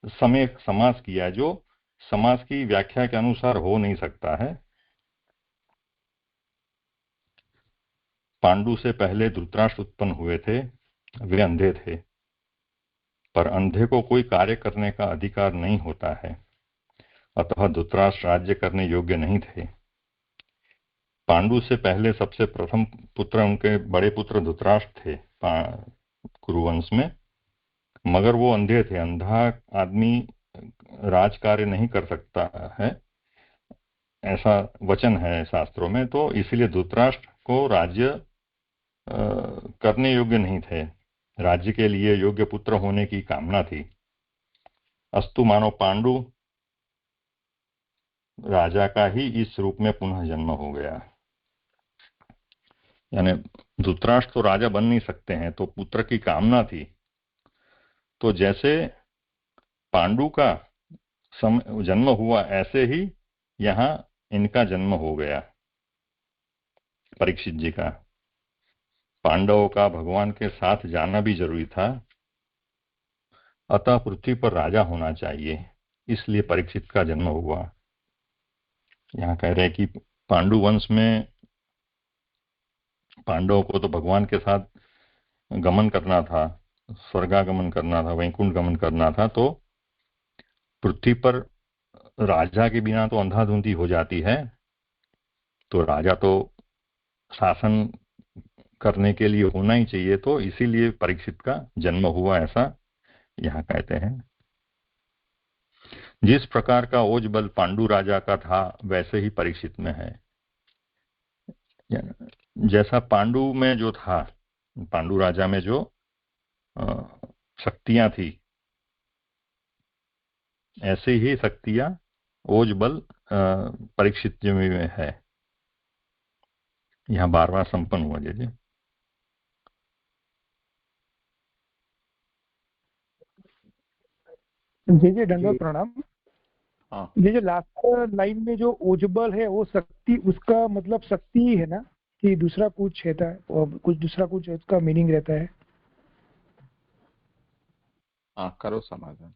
समय समास किया, जो समास की व्याख्या के अनुसार हो नहीं सकता है। पांडु से पहले धृतराष्ट्र उत्पन्न हुए थे, वे अंधे थे, पर अंधे को कोई कार्य करने का अधिकार नहीं होता है, अतः धृतराष्ट्र राज्य करने योग्य नहीं थे। पांडु से पहले सबसे प्रथम पुत्र उनके बड़े पुत्र धृतराष्ट्र थे कुरुवंश में, मगर वो अंधे थे। अंधा आदमी राज कार्य नहीं कर सकता है, ऐसा वचन है शास्त्रों में। तो इसीलिए धृतराष्ट्र को राज्य करने योग्य नहीं थे। राज्य के लिए योग्य पुत्र होने की कामना थी। अस्तु मानो पांडु राजा का ही इस रूप में पुनः जन्म हो गया। यानी धृतराष्ट्र तो राजा बन नहीं सकते हैं, तो पुत्र की कामना थी। तो जैसे पांडु का जन्म हुआ, ऐसे ही यहाँ इनका जन्म हो गया, परीक्षित जी का। पांडवों का भगवान के साथ जाना भी जरूरी था, अतः पृथ्वी पर राजा होना चाहिए, इसलिए परीक्षित का जन्म हुआ। यहाँ कह रहे हैं कि पांडु वंश में पांडवों को तो भगवान के साथ गमन करना था, स्वर्गागमन करना था, वैकुंठ गमन करना था। तो पृथ्वी पर राजा के बिना तो अंधाधुंधी हो जाती है, तो राजा तो शासन करने के लिए होना ही चाहिए। तो इसीलिए परीक्षित का जन्म हुआ, ऐसा यहाँ कहते हैं। जिस प्रकार का ओज बल पांडु राजा का था, वैसे ही परीक्षित में है। जैसा पांडु में जो था, पांडु राजा में जो शक्तियां थी, ऐसे ही शक्तियां ओज बल परीक्षित में है। यहाँ 12वां संपन्न हुआ। जी जी दंडवत प्रणाम। ये जो लास्ट लाइन में जो ओजबल है वो शक्ति, उसका मतलब शक्ति ही है ना, कि दूसरा कुछ रहता है, और कुछ दूसरा कुछ उसका मीनिंग रहता है? हाँ, करो समाधान।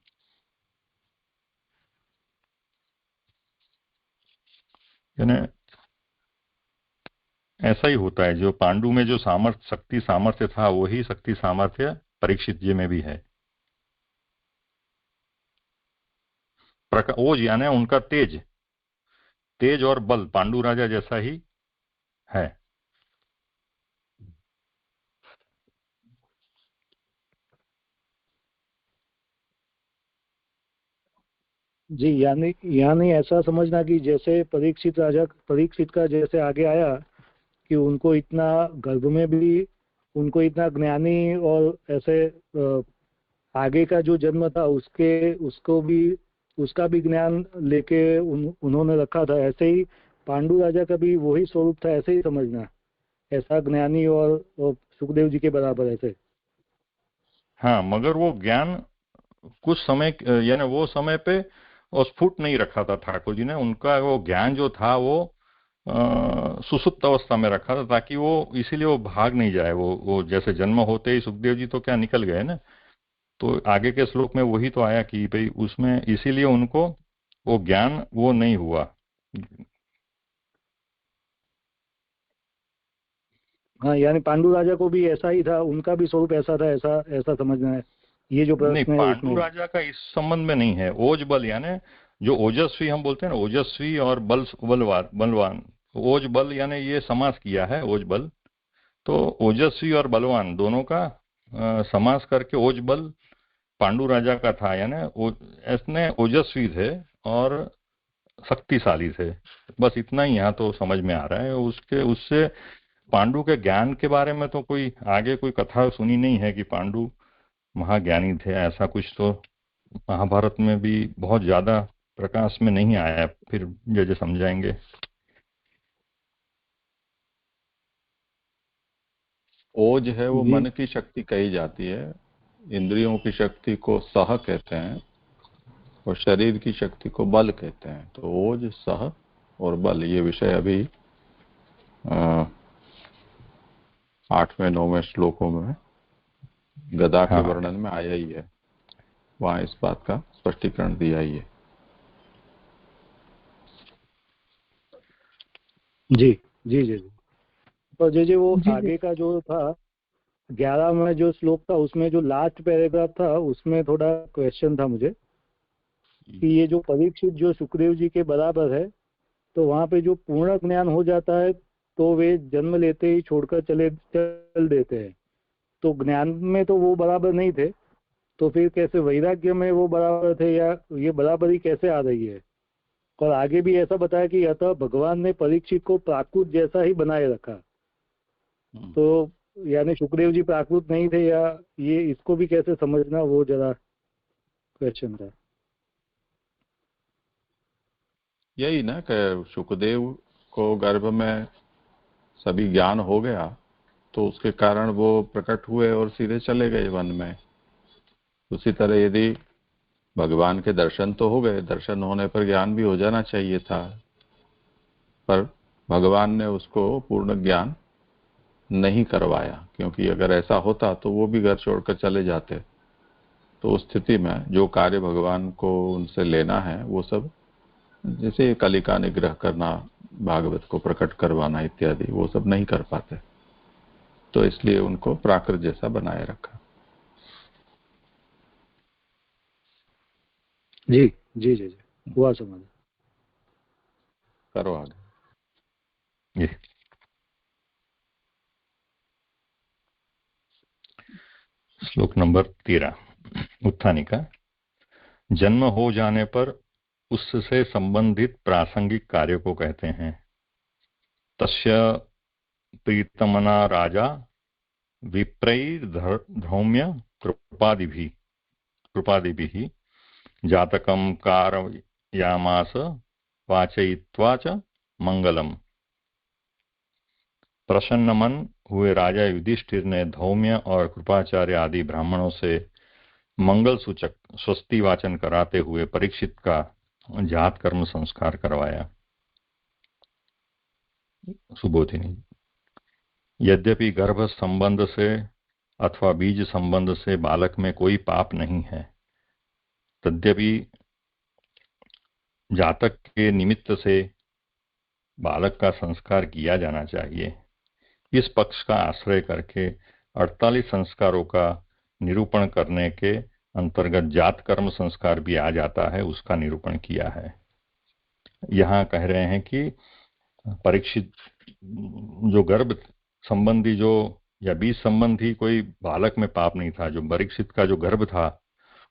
ऐसा ही होता है, जो पांडु में जो शक्ति सामर्थ्य था, वही शक्ति सामर्थ्य परीक्षित जी में भी है। ओज यानी उनका तेज और बल पांडु राजा जैसा ही है। जी, यानी ऐसा समझना कि जैसे परीक्षित का जैसे आगे आया कि उनको इतना गर्भ में भी उनको इतना ज्ञानी और ऐसे आगे का जो जन्म था उसका भी ज्ञान लेके उन्होंने रखा था, ऐसे ही पांडु राजा का भी वही स्वरूप था, ऐसे ही समझना, ऐसा ज्ञानी और सुखदेव जी के बराबर ऐसे। हाँ, मगर वो ज्ञान कुछ समय, यानी वो समय पे स्फुट नहीं रखा था ठाकुर जी ने। उनका वो ज्ञान जो था वो सुसुप्त अवस्था में रखा था, ताकि वो, इसीलिए वो भाग नहीं जाए। वो जैसे जन्म होते ही सुखदेव जी तो क्या निकल गए ना, तो आगे के श्लोक में वही तो आया कि भाई उसमें इसीलिए उनको वो ज्ञान वो नहीं हुआ। हाँ, यानी पांडु राजा को भी ऐसा ही था, उनका भी स्वरूप ऐसा था, ऐसा समझना है। ये जो नहीं, प्रश्न है पांडु राजा का इस संबंध में नहीं है। ओज बल यानी जो ओजस्वी हम बोलते हैं ना, ओजस्वी और बलवान। ओज बल यानी ये समास किया है, ओज बल। तो ओजस्वी और बलवान दोनों का समास करके ओज बल पांडु राजा का था। यानी इसने ओजस्वी थे और शक्तिशाली थे। बस इतना ही यहाँ तो समझ में आ रहा है। उससे पांडु के ज्ञान के बारे में तो कोई आगे कोई कथा सुनी नहीं है कि पांडु महाज्ञानी थे। ऐसा कुछ तो महाभारत में भी बहुत ज्यादा प्रकाश में नहीं आया। फिर जैसे समझाएंगे। ओज है वो मन की शक्ति कही जाती है, इंद्रियों की शक्ति को सह कहते हैं और शरीर की शक्ति को बल कहते हैं। तो ओज, सह और बल, ये विषय अभी 8वें 9वें श्लोकों में गदा के वर्णन में आया ही है, वहां इस बात का स्पष्टीकरण दिया ही है। जी जी जी जी। और जो वो आगे का जो था 11 में जो श्लोक था, उसमें जो लास्ट पैराग्राफ था, उसमें थोड़ा क्वेश्चन था मुझे कि ये जो परीक्षित जो सुखदेव जी के बराबर है, तो वहाँ पे जो पूर्ण ज्ञान हो जाता है, तो वे जन्म लेते ही छोड़कर चल देते हैं। तो ज्ञान में तो वो बराबर नहीं थे, तो फिर कैसे वैराग्य में वो बराबर थे, या ये बराबरी कैसे आ रही है? और आगे भी ऐसा बताया कि अतः भगवान ने परीक्षित को प्राकृत जैसा ही बनाए रखा। तो यानी सुखदेव जी प्राकृत नहीं थे, या ये इसको भी कैसे समझना, वो जरा क्वेश्चन था। यही ना कि सुखदेव को गर्भ में सभी ज्ञान हो गया, तो उसके कारण वो प्रकट हुए और सीधे चले गए वन में। उसी तरह यदि भगवान के दर्शन तो हो गए, दर्शन होने पर ज्ञान भी हो जाना चाहिए था, पर भगवान ने उसको पूर्ण ज्ञान नहीं करवाया, क्योंकि अगर ऐसा होता तो वो भी घर छोड़कर चले जाते। तो उस स्थिति में जो कार्य भगवान को उनसे लेना है वो सब, जैसे कलिका निग्रह करना, भागवत को प्रकट करवाना इत्यादि, वो सब नहीं कर पाते, तो इसलिए उनको प्राकृत जैसा बनाए रखा। जी जी जी जी, हुआ समझ। करो आगे। ये श्लोक नंबर 13 उत्थानी का। जन्म हो जाने पर उससे संबंधित प्रासंगिक कार्य को कहते हैं। तस्य प्रीतमना राजा विप्रैर्धौम्य कृपादिभिः जातकं कारयामास वाचयित्वा च मंगलम। प्रसन्न मन हुए राजा युधिष्ठिर ने धौम्य और कृपाचार्य आदि ब्राह्मणों से मंगल सूचक स्वस्ति वाचन कराते हुए परीक्षित का जात कर्म संस्कार करवाया। सुबोधिनी। यद्यपि गर्भ संबंध से अथवा बीज संबंध से बालक में कोई पाप नहीं है, तद्यपि जातक के निमित्त से बालक का संस्कार किया जाना चाहिए। इस पक्ष का आश्रय करके 48 संस्कारों का निरूपण करने के अंतर्गत जात कर्म संस्कार भी आ जाता है, उसका निरूपण किया है। यहाँ कह रहे हैं कि परीक्षित जो गर्भ संबंधी जो या बीज संबंधी कोई बालक में पाप नहीं था। जो परीक्षित का जो गर्भ था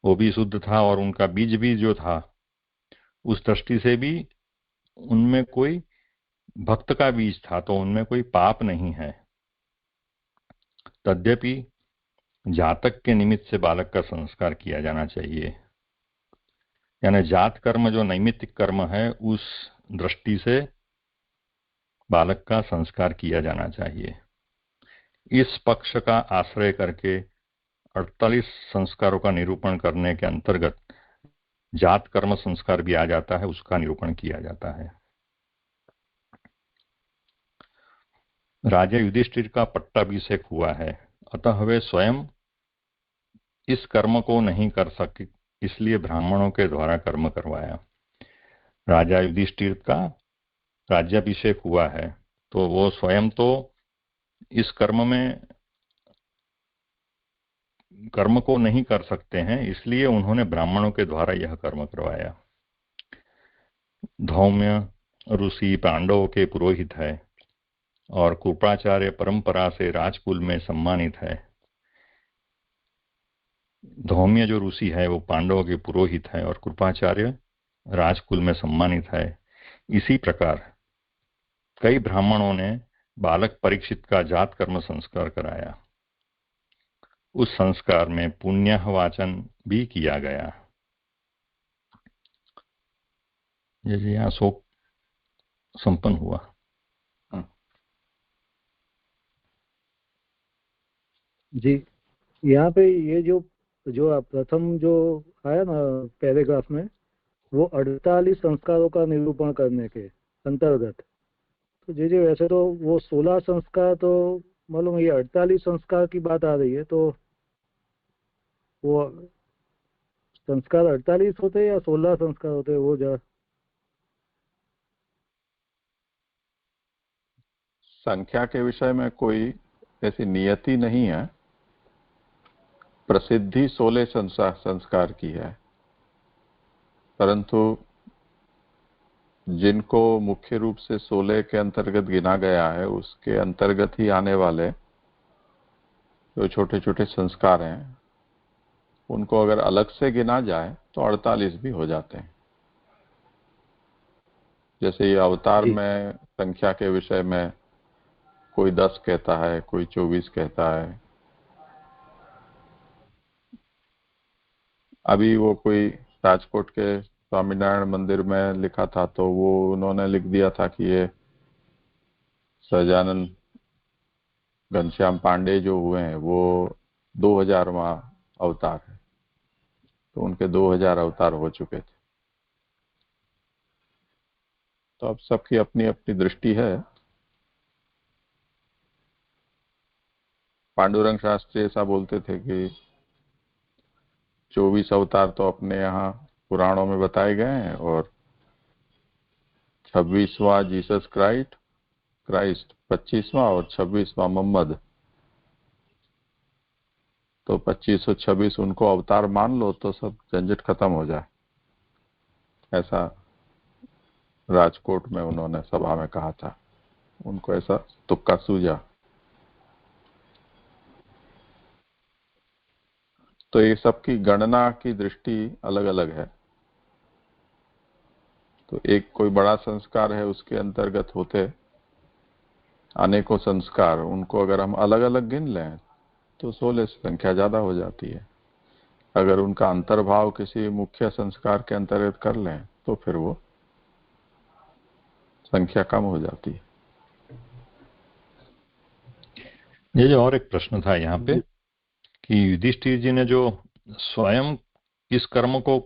वो भी शुद्ध था, और उनका बीज भी जो था उस दृष्टि से भी उनमें कोई भक्त का बीज था, तो उनमें कोई पाप नहीं है। तद्यपि जातक के निमित्त से बालक का संस्कार किया जाना चाहिए, यानी जात कर्म जो नैमित्तिक कर्म है उस दृष्टि से बालक का संस्कार किया जाना चाहिए। इस पक्ष का आश्रय करके 48 संस्कारों का निरूपण करने के अंतर्गत जात कर्म संस्कार भी आ जाता है, उसका निरूपण किया जाता है। राजा युधिष्ठिर का पट्टाभिषेक हुआ है, अतः वे स्वयं इस कर्म को नहीं कर सके, इसलिए ब्राह्मणों के द्वारा कर्म करवाया। राजा युधिष्ठिर का राज्याभिषेक हुआ है, तो वो स्वयं तो इस कर्म को नहीं कर सकते हैं, इसलिए उन्होंने ब्राह्मणों के द्वारा यह कर्म करवाया। धौम्य ऋषि पांडवों के पुरोहित है और कृपाचार्य परंपरा से राजकुल में सम्मानित है। धौम्य जो ऋषि है वो पांडवों के पुरोहित है और कृपाचार्य राजकुल में सम्मानित है। इसी प्रकार कई ब्राह्मणों ने बालक परीक्षित का जात कर्म संस्कार कराया। उस संस्कार में पुण्य वाचन भी किया गया। जैसे यहाँ शोक संपन्न हुआ। जी, यहाँ पे ये जो प्रथम जो आया ना पैराग्राफ में, वो 48 संस्कारों का निरूपण करने के अंतर्गत, तो जी वैसे तो वो 16 संस्कार, तो मालूम ये 48 संस्कार की बात आ रही है, तो वो संस्कार 48 होते हैं या 16 संस्कार होते हैं, वो जरा संख्या के विषय में कोई ऐसी नियति नहीं है। प्रसिद्धि 16 संस्कार की है, परंतु जिनको मुख्य रूप से 16 के अंतर्गत गिना गया है, उसके अंतर्गत ही आने वाले जो छोटे छोटे संस्कार हैं, उनको अगर अलग से गिना जाए तो 48 भी हो जाते हैं। जैसे ये अवतार में संख्या के विषय में कोई 10 कहता है, कोई 24 कहता है। अभी वो कोई राजकोट के स्वामीनारायण मंदिर में लिखा था, तो वो उन्होंने लिख दिया था कि ये सहजानंद घनश्याम पांडे जो हुए हैं वो 2000वां अवतार है, तो उनके 2000 अवतार हो चुके थे। तो अब सबकी अपनी अपनी दृष्टि है। पांडुरंग शास्त्री ऐसा बोलते थे कि 24 अवतार तो अपने यहाँ पुराणों में बताए गए हैं और 26वां जीसस क्राइस्ट, 25वां और 26वां मोहम्मद, तो 2526 उनको अवतार मान लो तो सब झंझट खत्म हो जाए। ऐसा राजकोट में उन्होंने सभा में कहा था, उनको ऐसा तुक्का सूझा। तो ये सबकी गणना की दृष्टि अलग अलग है। तो एक कोई बड़ा संस्कार है, उसके अंतर्गत होते अनेकों संस्कार, उनको अगर हम अलग अलग गिन लें तो 16 से संख्या ज्यादा हो जाती है। अगर उनका अंतर्भाव किसी मुख्य संस्कार के अंतर्गत कर लें तो फिर वो संख्या कम हो जाती है। ये जो और एक प्रश्न था यहाँ पे कि युधिष्ठिर जी ने जो स्वयं इस कर्म को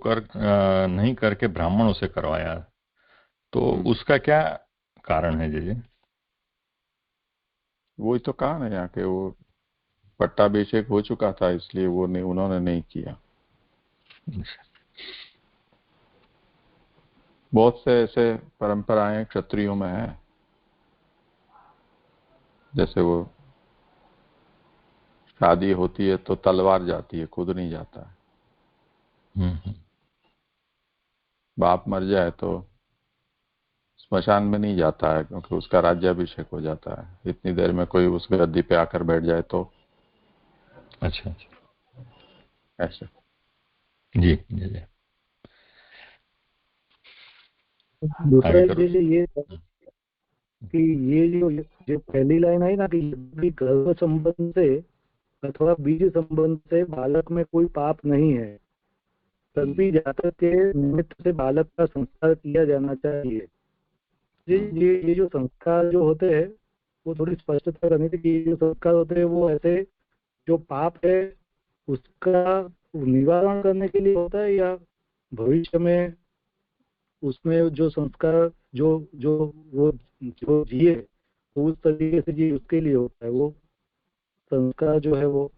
नहीं करके ब्राह्मणों से करवाया, तो उसका क्या कारण है जी? वही तो कहा ना यहाँ के, वो पट्टाभिषेक हो चुका था इसलिए वो नहीं, उन्होंने नहीं किया। बहुत से ऐसे परंपराएं क्षत्रियों में है, जैसे वो शादी होती है तो तलवार जाती है, खुद नहीं जाता है। बाप मर जाए तो स्मशान में नहीं जाता है, क्योंकि उसका राज्याभिषेक हो जाता है। इतनी देर में कोई उस गद्दी पे आकर बैठ जाए तो अच्छा ऐसे। जी जी जी। दूसरा चीज ये कि ये जो पहली लाइन आई ना कि यदि गर्भ संबंध से अथवा बीज संबंध से बालक में कोई पाप नहीं है, तभी जातक के निमित्त से बालक का संस्कार किया जाना चाहिए। ये जो संस्कार जो होते हैं वो थोड़ी स्पष्टता करनी थी कि जो संस्कार होते हैं वो ऐसे जो पाप है उसका निवारण करने के लिए होता है, या भविष्य में उसमें जो संस्कार वो जो जिए तो उस तरीके से जिए उसके लिए होता है। वो संस्कार जो है वो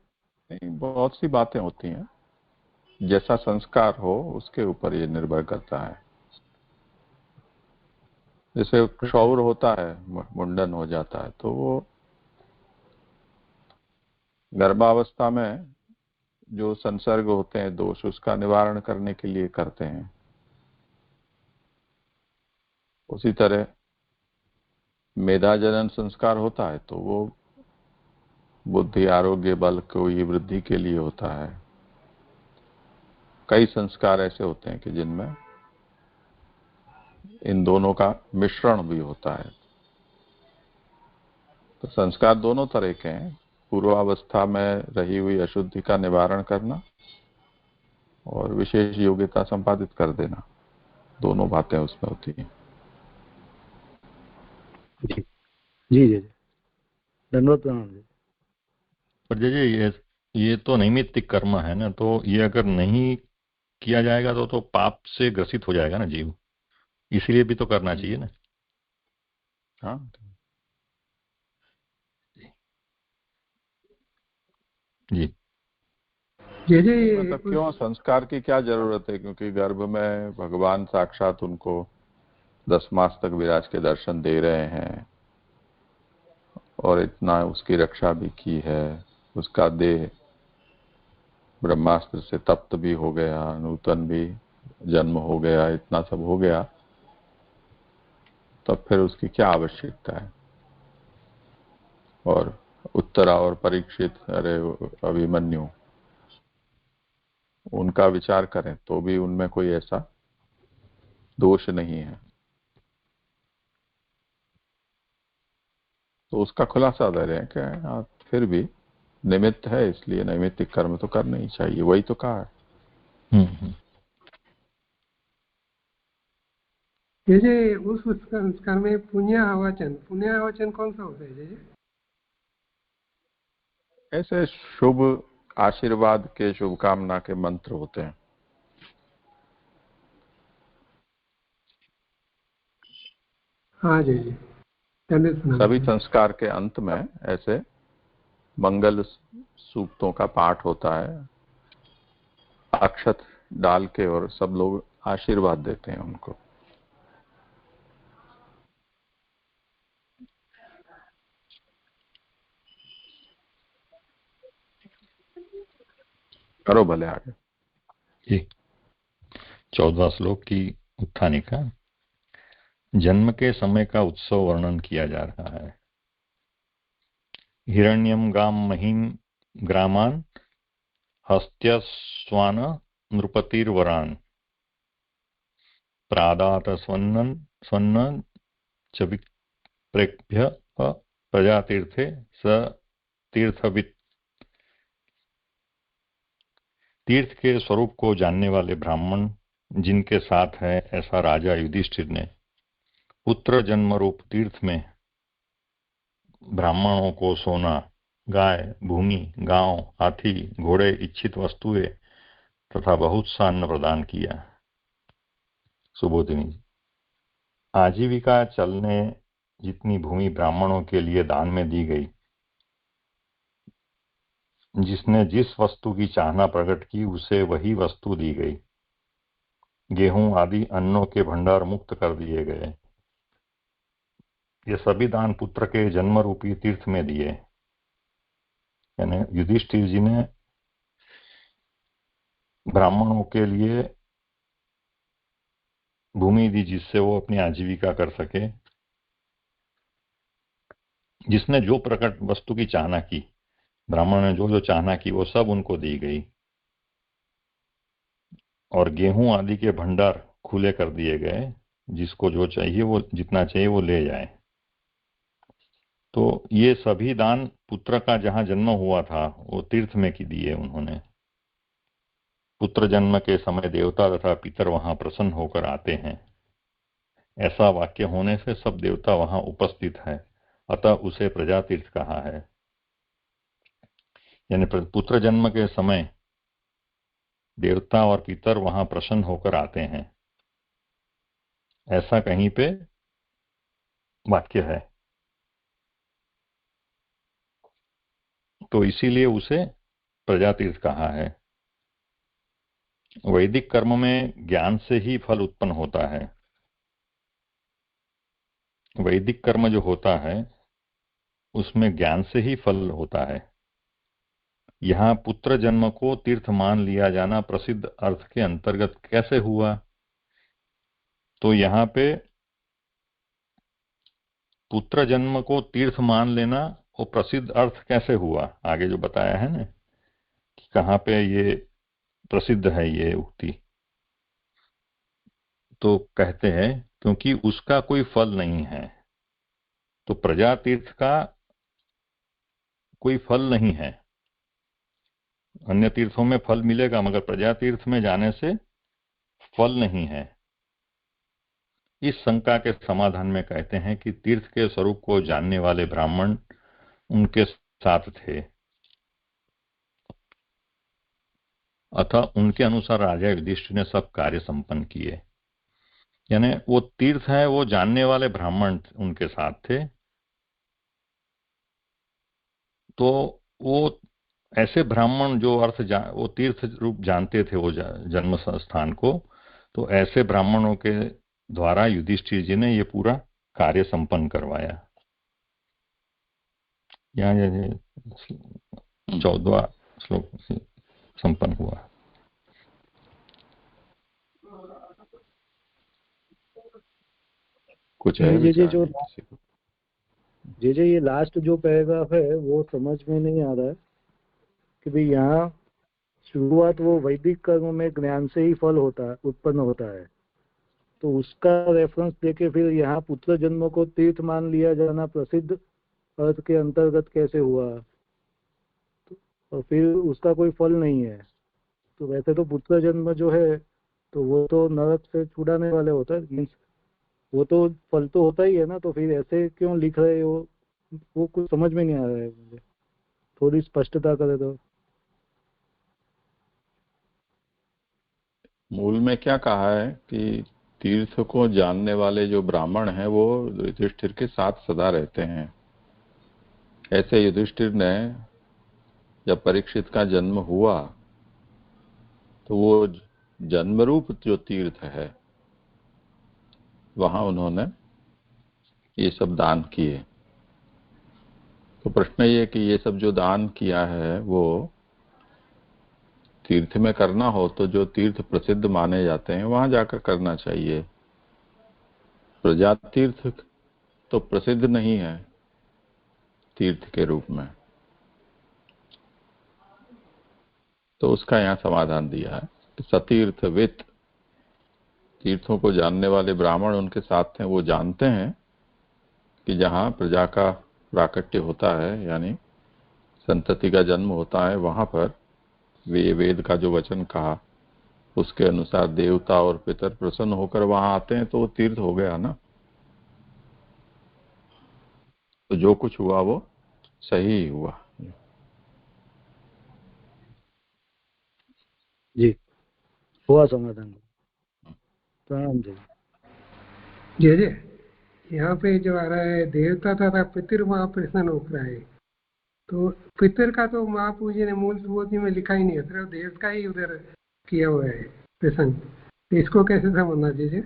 नहीं, बहुत सी बातें होती हैं, जैसा संस्कार हो उसके ऊपर ये निर्भर करता है। जैसे क्षौर होता है, मुंडन हो जाता है, तो वो गर्भावस्था में जो संसर्ग होते हैं दोष, उसका निवारण करने के लिए करते हैं। उसी तरह मेधा जनन संस्कार होता है तो वो बुद्धि, आरोग्य, बल की वृद्धि के लिए होता है। कई संस्कार ऐसे होते हैं कि जिनमें इन दोनों का मिश्रण भी होता है। तो संस्कार दोनों तरह के हैं, पूर्वावस्था में रही हुई अशुद्धि का निवारण करना और विशेष योग्यता संपादित कर देना, दोनों बातें उसमें होती हैं। जी जी जी धन्यवाद प्रणाम जी। पर जी ये तो नैमित्तिक कर्म है ना, तो ये अगर नहीं किया जाएगा तो पाप से ग्रसित हो जाएगा ना जीव, इसलिए भी तो करना चाहिए ना। हाँ जी जी मतलब क्यों संस्कार की क्या जरूरत है, क्योंकि गर्भ में भगवान साक्षात उनको 10 मास तक विराज के दर्शन दे रहे हैं और इतना उसकी रक्षा भी की है। उसका देह ब्रह्मास्त्र से तप्त भी हो गया, नूतन भी जन्म हो गया, इतना सब हो गया। तब फिर उसकी क्या आवश्यकता है। और उत्तरा और परीक्षित, अरे अभिमन्यु, उनका विचार करें तो भी उनमें कोई ऐसा दोष नहीं है। तो उसका खुलासा दे रहे हैं कि हाँ, फिर भी निमित्त है, इसलिए नैमित्तिक कर्म तो करना ही चाहिए, वही तो कहा है। जैसे उस संस्कार में पुण्यावचन कौन सा होता है जैसे? ऐसे शुभ आशीर्वाद के, शुभकामना के मंत्र होते हैं। हाँ जी जी, सभी संस्कार के अंत में ऐसे मंगल सूक्तों का पाठ होता है, अक्षत डाल के, और सब लोग आशीर्वाद देते हैं उनको। करो भले आगे। जी, 14वां श्लोक की उत्थानिका। जन्म के समय का उत्सव वर्णन किया जा रहा है। हिरण्यम गाम महीन ग्रामान हस्त्यस्वान नृपतिर्वरान प्रादात स्वन्न च विप्रेभ्य प्रजातीर्थे स तीर्थवित्। तीर्थ के स्वरूप को जानने वाले ब्राह्मण जिनके साथ है, ऐसा राजा युधिष्ठिर ने पुत्र जन्म रूप तीर्थ में ब्राह्मणों को सोना, गाय, भूमि, गांव, हाथी, घोड़े, इच्छित वस्तुएं तथा बहुत सा अन्न प्रदान किया। सुबोधिनी, आजीविका चलने जितनी भूमि ब्राह्मणों के लिए दान में दी गई, जिसने जिस वस्तु की चाहना प्रकट की उसे वही वस्तु दी गई। गेहूं आदि अन्नों के भंडार मुक्त कर दिए गए। ये सभी दान पुत्र के जन्म रूपी तीर्थ में दिए। यानी युधिष्ठिर जी ने ब्राह्मणों के लिए भूमि दी जिससे वो अपनी आजीविका कर सके। जिसने जो प्रकट वस्तु की चाहना की, ब्राह्मण ने जो जो चाहना की, वो सब उनको दी गई। और गेहूं आदि के भंडार खुले कर दिए गए, जिसको जो चाहिए वो जितना चाहिए वो ले जाए। तो ये सभी दान पुत्र का जहां जन्म हुआ था वो तीर्थ में की दिए उन्होंने। पुत्र जन्म के समय देवता तथा पितर वहां प्रसन्न होकर आते हैं। ऐसा वाक्य होने से सब देवता वहां उपस्थित है, अतः उसे प्रजातीर्थ कहा है। यानी पुत्र जन्म के समय देवता और पितर वहां प्रसन्न होकर आते हैं, ऐसा कहीं पे वाक्य है। तो इसीलिए उसे प्रजातीर्थ कहा है। वैदिक कर्म में ज्ञान से ही फल उत्पन्न होता है। वैदिक कर्म जो होता है उसमें ज्ञान से ही फल होता है। यहाँ पुत्र जन्म को तीर्थ मान लिया जाना प्रसिद्ध अर्थ के अंतर्गत कैसे हुआ? तो यहाँ पे पुत्र जन्म को तीर्थ मान लेना वो प्रसिद्ध अर्थ कैसे हुआ, आगे जो बताया है ना कि कहाँ पे ये प्रसिद्ध है ये उक्ति। तो कहते हैं क्योंकि उसका कोई फल नहीं है। तो प्रजा तीर्थ का कोई फल नहीं है। अन्य तीर्थों में फल मिलेगा मगर प्रजा तीर्थ में जाने से फल नहीं है। इस शंका के समाधान में कहते हैं कि तीर्थ के स्वरूप को जानने वाले ब्राह्मण उनके साथ थे, अतः उनके अनुसार राजा युधिष्ठिर ने सब कार्य संपन्न किए। यानी वो तीर्थ है, वो जानने वाले ब्राह्मण उनके साथ थे। तो वो ऐसे ब्राह्मण जो वो तीर्थ रूप जानते थे वो जन्म स्थान को, तो ऐसे ब्राह्मणों के द्वारा युधिष्ठिर जी ने ये पूरा कार्य संपन्न करवाया। यहाँ 14वां श्लोक से संपन्न हुआ। कुछ है ये विचार जो किसी को? ये लास्ट जो पैराग्राफ है वो समझ में नहीं आ रहा है कि भाई यहाँ शुरुआत वो वैदिक कर्म में ज्ञान से ही फल होता है, उत्पन्न होता है, तो उसका रेफरेंस देके फिर यहाँ पुत्र जन्म को तीर्थ मान लिया जाना प्रसिद्ध अर्थ के अंतर्गत कैसे हुआ? और फिर उसका कोई फल नहीं है। तो वैसे तो पुत्र जन्म जो है तो वो तो नरक से छुड़ाने वाले होता है, मीन्स वो तो फल तो होता ही है ना, तो फिर ऐसे क्यों लिख रहे हो? वो कुछ समझ में नहीं आ रहा है मुझे, थोड़ी स्पष्टता करे तो। मूल में क्या कहा है कि तीर्थ को जानने वाले जो ब्राह्मण हैं वो युधिष्ठिर के साथ सदा रहते हैं। ऐसे युधिष्ठिर ने जब परीक्षित का जन्म हुआ तो वो जन्मरूप जो तीर्थ है वहां उन्होंने ये सब दान किए। तो प्रश्न ये कि ये सब जो दान किया है वो तीर्थ में करना हो तो जो तीर्थ प्रसिद्ध माने जाते हैं वहां जाकर करना चाहिए। प्रजा तीर्थ तो प्रसिद्ध नहीं है तीर्थ के रूप में, तो उसका यहाँ समाधान दिया है कि सतीर्थवित, तीर्थों को जानने वाले ब्राह्मण उनके साथ हैं, वो जानते हैं कि जहाँ प्रजा का प्राकट्य होता है यानी संतति का जन्म होता है वहां पर वे वेद का जो वचन कहा उसके अनुसार देवता और पितर प्रसन्न होकर वहां आते हैं, तो वो तीर्थ हो गया ना। तो जो कुछ हुआ वो सही ही हुआ। जी हुआ समाधान। प्रणाम जी। जी यहाँ पे जो आ रहा है देवता तथा पितर महाप्रसन्न होकर आए, तो पितर का तो महापूजी ने मूल सुबोधि में लिखा ही नहीं है, सिर्फ देव का ही उधर किया हुआ है प्रसन्न। तो इसको कैसे समझना चाहिए?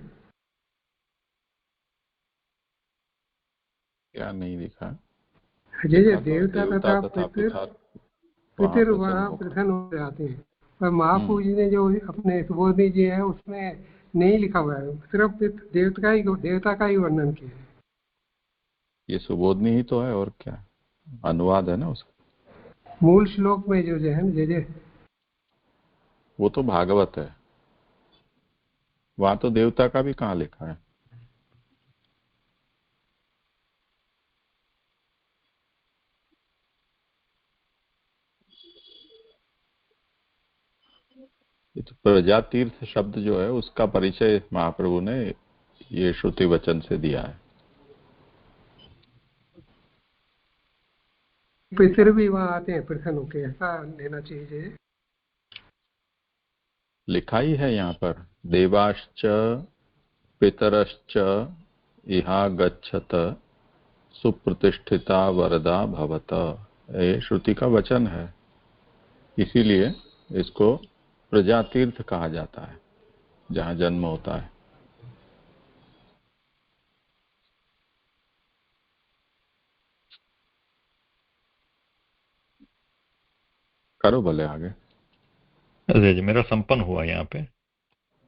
क्या नहीं लिखा? जी देवता तथा पितर वहाँ प्रसन्न हो जाते हैं, पर महापूजी ने जो अपने सुबोधि जी है उसमें नहीं लिखा हुआ है, सिर्फ देवता का ही वर्णन किया है। ये सुबोधनी ही तो है और क्या, अनुवाद है ना उसका। मूल श्लोक में जो है जे वो तो भागवत है, वहां तो देवता का भी कहाँ लिखा है। ये तो प्रजा तीर्थ शब्द जो है उसका परिचय महाप्रभु ने ये श्रुति वचन से दिया है। पितर भी वहां आते हैं प्रसन्न होके, ऐसा लेना चाहिए। लिखा ही है यहाँ पर, देवाश्च पितरश्च इहा गच्छत सुप्रतिष्ठिता वरदा भवत, ये श्रुति का वचन है, इसीलिए इसको प्रजा तीर्थ कहा जाता है जहाँ जन्म होता है। करो भले आगे। अरे जी मेरा संपन्न हुआ यहाँ पे,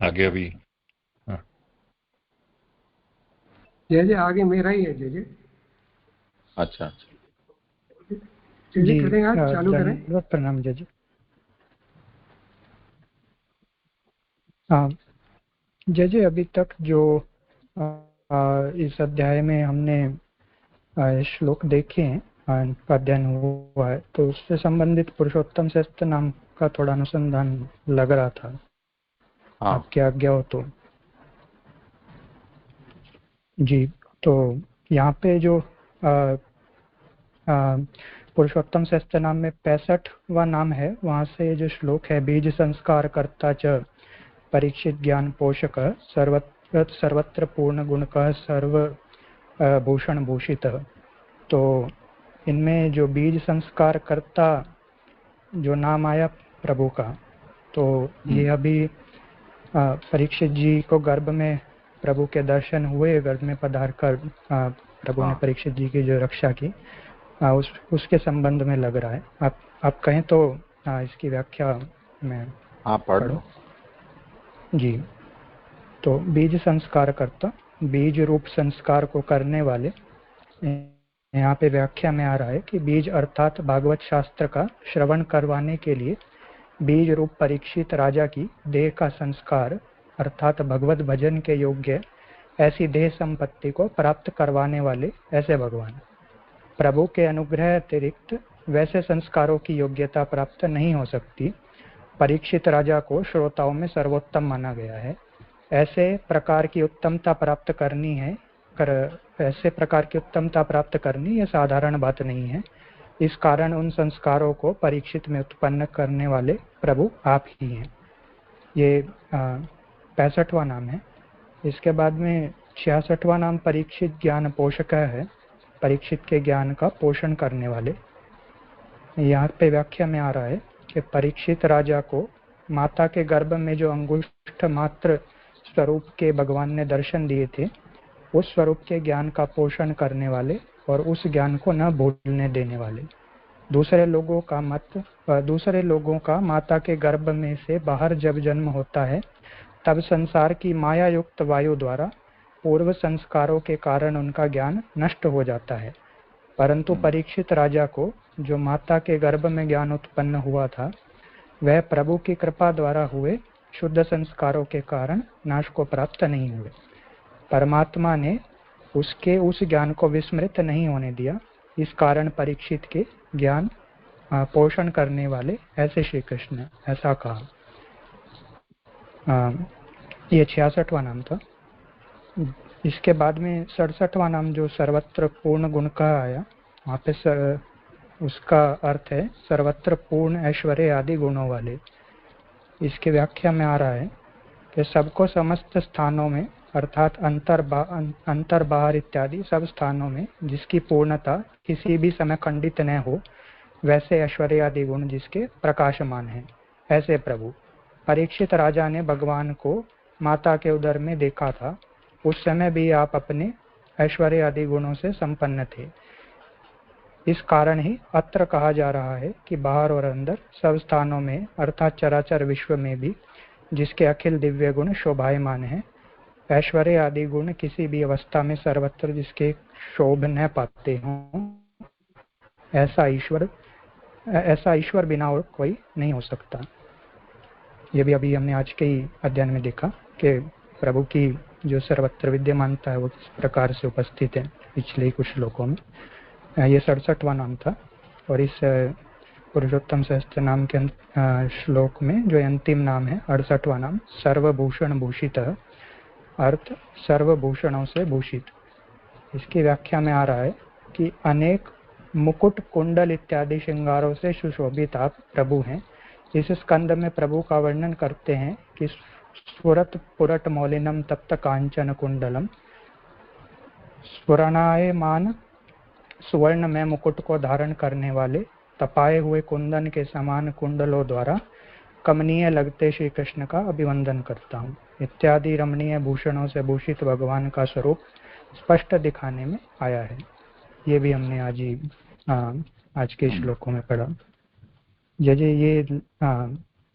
आगे अभी हाँ। जय आगे मेरा ही है जय। अच्छा जी करें आज चालू करें। प्रणाम जय। हाँ जय अभी तक जो इस अध्याय में हमने श्लोक देखे हैं, अध्ययन हुआ है, तो उससे संबंधित पुरुषोत्तम श्रेष्ठ नाम का थोड़ा अनुसंधान लग रहा था। हाँ। आपकी आज्ञा हो तो। जी तो यहाँ पे जो पुरुषोत्तम श्रेष्ठ नाम में 65वां नाम है, वहाँ से जो श्लोक है, बीज संस्कार कर्ता च परीक्षित ज्ञान पोषक सर्वत्र पूर्ण गुणकः सर्व भूषण भूषित। तो इनमें जो बीज संस्कार करता जो नाम आया प्रभु का, तो ये अभी परीक्षित जी को गर्भ में प्रभु के दर्शन हुए, गर्भ में पधार कर प्रभु ने परीक्षित जी की जो रक्षा की, उसके संबंध में लग रहा है। आप कहें तो इसकी व्याख्या में आप पढ़ो। जी तो बीज संस्कार करता बीज रूप संस्कार को करने वाले, यहाँ पे व्याख्या में आ रहा है कि बीज अर्थात भागवत शास्त्र का श्रवण करवाने के लिए बीज रूप परीक्षित राजा की देह का संस्कार अर्थात भगवत भजन के योग्य ऐसी देह संपत्ति को प्राप्त करवाने वाले ऐसे भगवान। प्रभु के अनुग्रह अतिरिक्त वैसे संस्कारों की योग्यता प्राप्त नहीं हो सकती। परीक्षित राजा को श्रोताओं में सर्वोत्तम माना गया है। ऐसे प्रकार की उत्तमता प्राप्त करनी यह साधारण बात नहीं है। इस कारण उन संस्कारों को परीक्षित में उत्पन्न करने वाले प्रभु आप ही हैं। ये 65वां नाम है। इसके बाद में 66वां नाम परीक्षित ज्ञान पोषक है, परीक्षित के ज्ञान का पोषण करने वाले। यहाँ पे व्याख्या में आ रहा है कि परीक्षित राजा को माता के गर्भ में जो अंगुष्ठ मात्र स्वरूप के भगवान ने दर्शन दिए थे, उस स्वरूप के ज्ञान का पोषण करने वाले और उस ज्ञान को न भूलने देने वाले। दूसरे लोगों का माता के गर्भ में से बाहर जब जन्म होता है, तब संसार की माया युक्त वायु द्वारा पूर्व संस्कारों के कारण उनका ज्ञान नष्ट हो जाता है। परंतु परीक्षित राजा को जो माता के गर्भ में ज्ञान उत्पन्न हुआ था, वह प्रभु की कृपा द्वारा हुए शुद्ध संस्कारों के कारण नाश को प्राप्त नहीं हुए। परमात्मा ने उसके उस ज्ञान को विस्मृत नहीं होने दिया। इस कारण परीक्षित के ज्ञान पोषण करने वाले ऐसे श्री कृष्ण ऐसा कहा। ये 66वां नाम था। इसके बाद में 67वां नाम जो सर्वत्र पूर्ण गुण का आया, वहाँ पे उसका अर्थ है सर्वत्र पूर्ण ऐश्वर्य आदि गुणों वाले। इसके व्याख्या में आ रहा है कि सबको समस्त स्थानों में अर्थात अंतर बाहर इत्यादि सब स्थानों में जिसकी पूर्णता किसी भी समय खंडित न हो, वैसे ऐश्वर्य आदि गुण जिसके प्रकाशमान हैं, ऐसे प्रभु। परीक्षित राजा ने भगवान को माता के उदर में देखा था। उस समय भी आप अपने ऐश्वर्य आदि गुणों से संपन्न थे। इस कारण ही अत्र कहा जा रहा है कि बाहर और अंदर सब स्थानों में अर्थात चराचर विश्व में भी जिसके अखिल दिव्य गुण शोभायमान हैं, ऐश्वर्य आदि गुण किसी भी अवस्था में सर्वत्र जिसके शोभ न पाते हों, ऐसा ईश्वर बिना और कोई नहीं हो सकता। ये भी अभी हमने आज के ही अध्ययन में देखा कि प्रभु की जो सर्वत्र विद्यमानता है वो किस प्रकार से उपस्थित है पिछले कुछ श्लोकों में। ये 67वां नाम था। और इस पुरुषोत्तम सहस्त्र नाम के श्लोक में जो अंतिम नाम है 68वां नाम सर्वभूषण भूषित, अर्थ सर्वभूषणों से भूषित। इसकी व्याख्या में आ रहा है कि अनेक मुकुट कुंडल इत्यादि श्रृंगारों से सुशोभित आप प्रभु हैं। इस स्कंद में प्रभु का वर्णन करते हैं कि स्फुरत पुरट मौलिनम तप्त कांचन कुंडलम, स्फुरणायमान सुवर्ण में मुकुट को धारण करने वाले तपाए हुए कुंदन के समान कुंडलों द्वारा कमनीय लगते श्री कृष्ण का अभिवंदन करता हूँ। इत्यादि रमणीय भूषणों से भूषित भगवान का स्वरूप स्पष्ट दिखाने में आया है। ये भी हमने आज के श्लोकों में पढ़ा। जैसे ये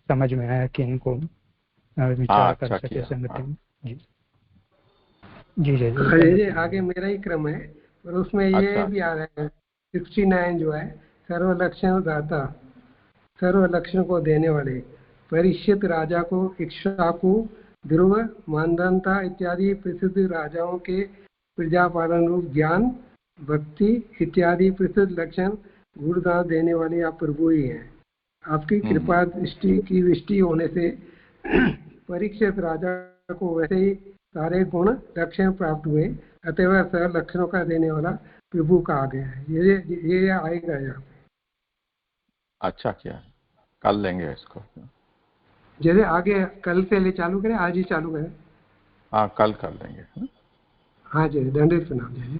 समझ में आया कि इनको विचार कर सके संगति में। जी जी आगे मेरा ही क्रम है और उसमें ये भी आ रहा है 69 जो है सर्वलक्षण दाता, सर्वलक्षण को देने वाले। परीक्षित राजा को इक्ष्वाकु, ध्रुव, मानदंता इत्यादि प्रसिद्ध राजाओं के प्रजापालन रूप ज्ञान, भक्ति इत्यादि प्रसिद्ध लक्षण गुणगान देने वाले आप प्रभु ही हैं। आपकी कृपा दृष्टि की वृष्टि होने से परीक्षित राजा को वैसे ही सारे गुण लक्षण प्राप्त हुए, अतः सर्व लक्षणों का देने वाला प्रभु का आ गया है। ये आएगा यहाँ पे। अच्छा किया, कल लेंगे इसको। जैसे आगे कल से ले चालू करें, आज ही चालू करें? हाँ कल कर लेंगे। हाँ जी, दंडित प्रणाम जी।